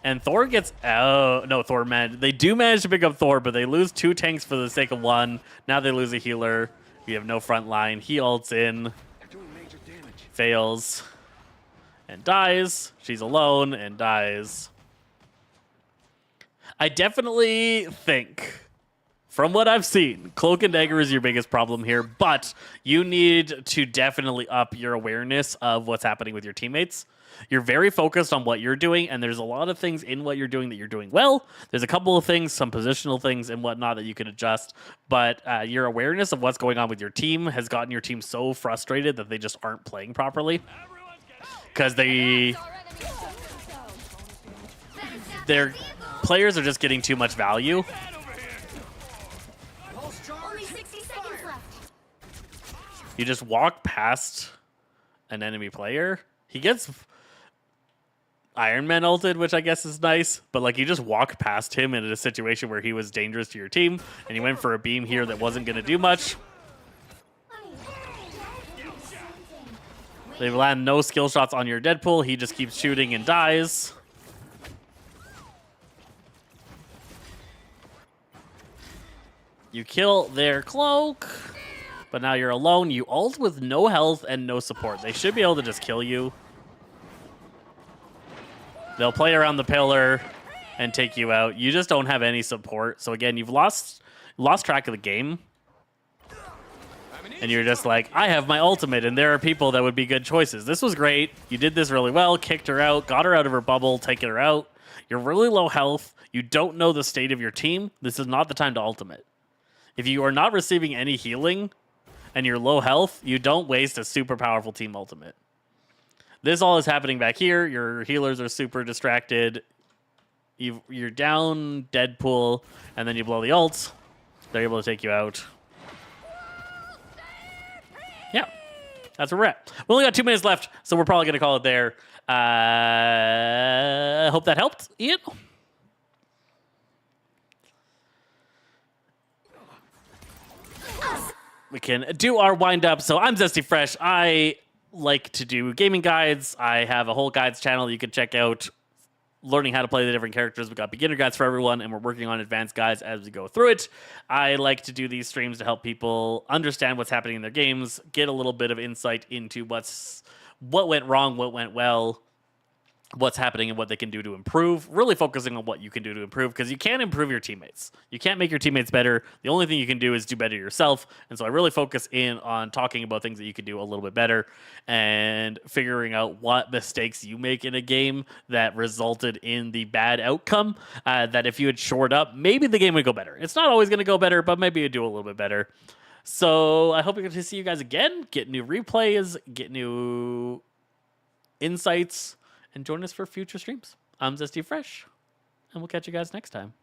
S1: And Thor gets... Oh, no, Thor managed. They do manage to pick up Thor, but they lose 2 tanks for the sake of 1. Now they lose a healer. You have no front line. He ults in. Fails. And dies. She's alone and dies. I definitely think... From what I've seen, Cloak and Dagger is your biggest problem here, but you need to definitely up your awareness of what's happening with your teammates. You're very focused on what you're doing, and there's a lot of things in what you're doing that you're doing well. There's a couple of things, some positional things and whatnot that you can adjust, but your awareness of what's going on with your team has gotten your team so frustrated that they just aren't playing properly. Because their players are just getting too much value.
S2: only 60 seconds left.
S1: You just walk past an enemy player. He gets Iron Man ulted, which I guess is nice, but like you just walk past him in a situation where he was dangerous to your team, and you went for a beam here that wasn't going to do much. They land no skill shots on your Deadpool. He just keeps shooting and dies. You kill their cloak, but now you're alone. You ult with no health and no support. They should be able to just kill you. They'll play around the pillar and take you out. You just don't have any support. So again, you've lost track of the game. And you're just like, I have my ultimate, and there are people that would be good choices. This was great. You did this really well. Kicked her out. Got her out of her bubble. Taken her out. You're really low health. You don't know the state of your team. This is not the time to ultimate. If you are not receiving any healing and you're low health, you don't waste a super powerful team ultimate. This all is happening back here. Your healers are super distracted. You're down Deadpool, and then you blow the ult. They're able to take you out. Yeah, that's where we're at. We only got 2 minutes left, so we're probably going to call it there. I hope that helped, Ian. We can do our wind up. So I'm Zesty Fresh. I like to do gaming guides. I have a whole guides channel you can check out, learning how to play the different characters. We've got beginner guides for everyone, and we're working on advanced guides as we go through it. I like to do these streams to help people understand what's happening in their games, get a little bit of insight into what went wrong, what went well, what's happening and what they can do to improve, really focusing on what you can do to improve, because you can't improve your teammates. You can't make your teammates better. The only thing you can do is do better yourself. And so I really focus in on talking about things that you can do a little bit better and figuring out what mistakes you make in a game that resulted in the bad outcome, that if you had shored up, maybe the game would go better. It's not always going to go better, but maybe it'd do a little bit better. So I hope we get to see you guys again, get new replays, get new insights, and join us for future streams. I'm Zesty Fresh, and we'll catch you guys next time.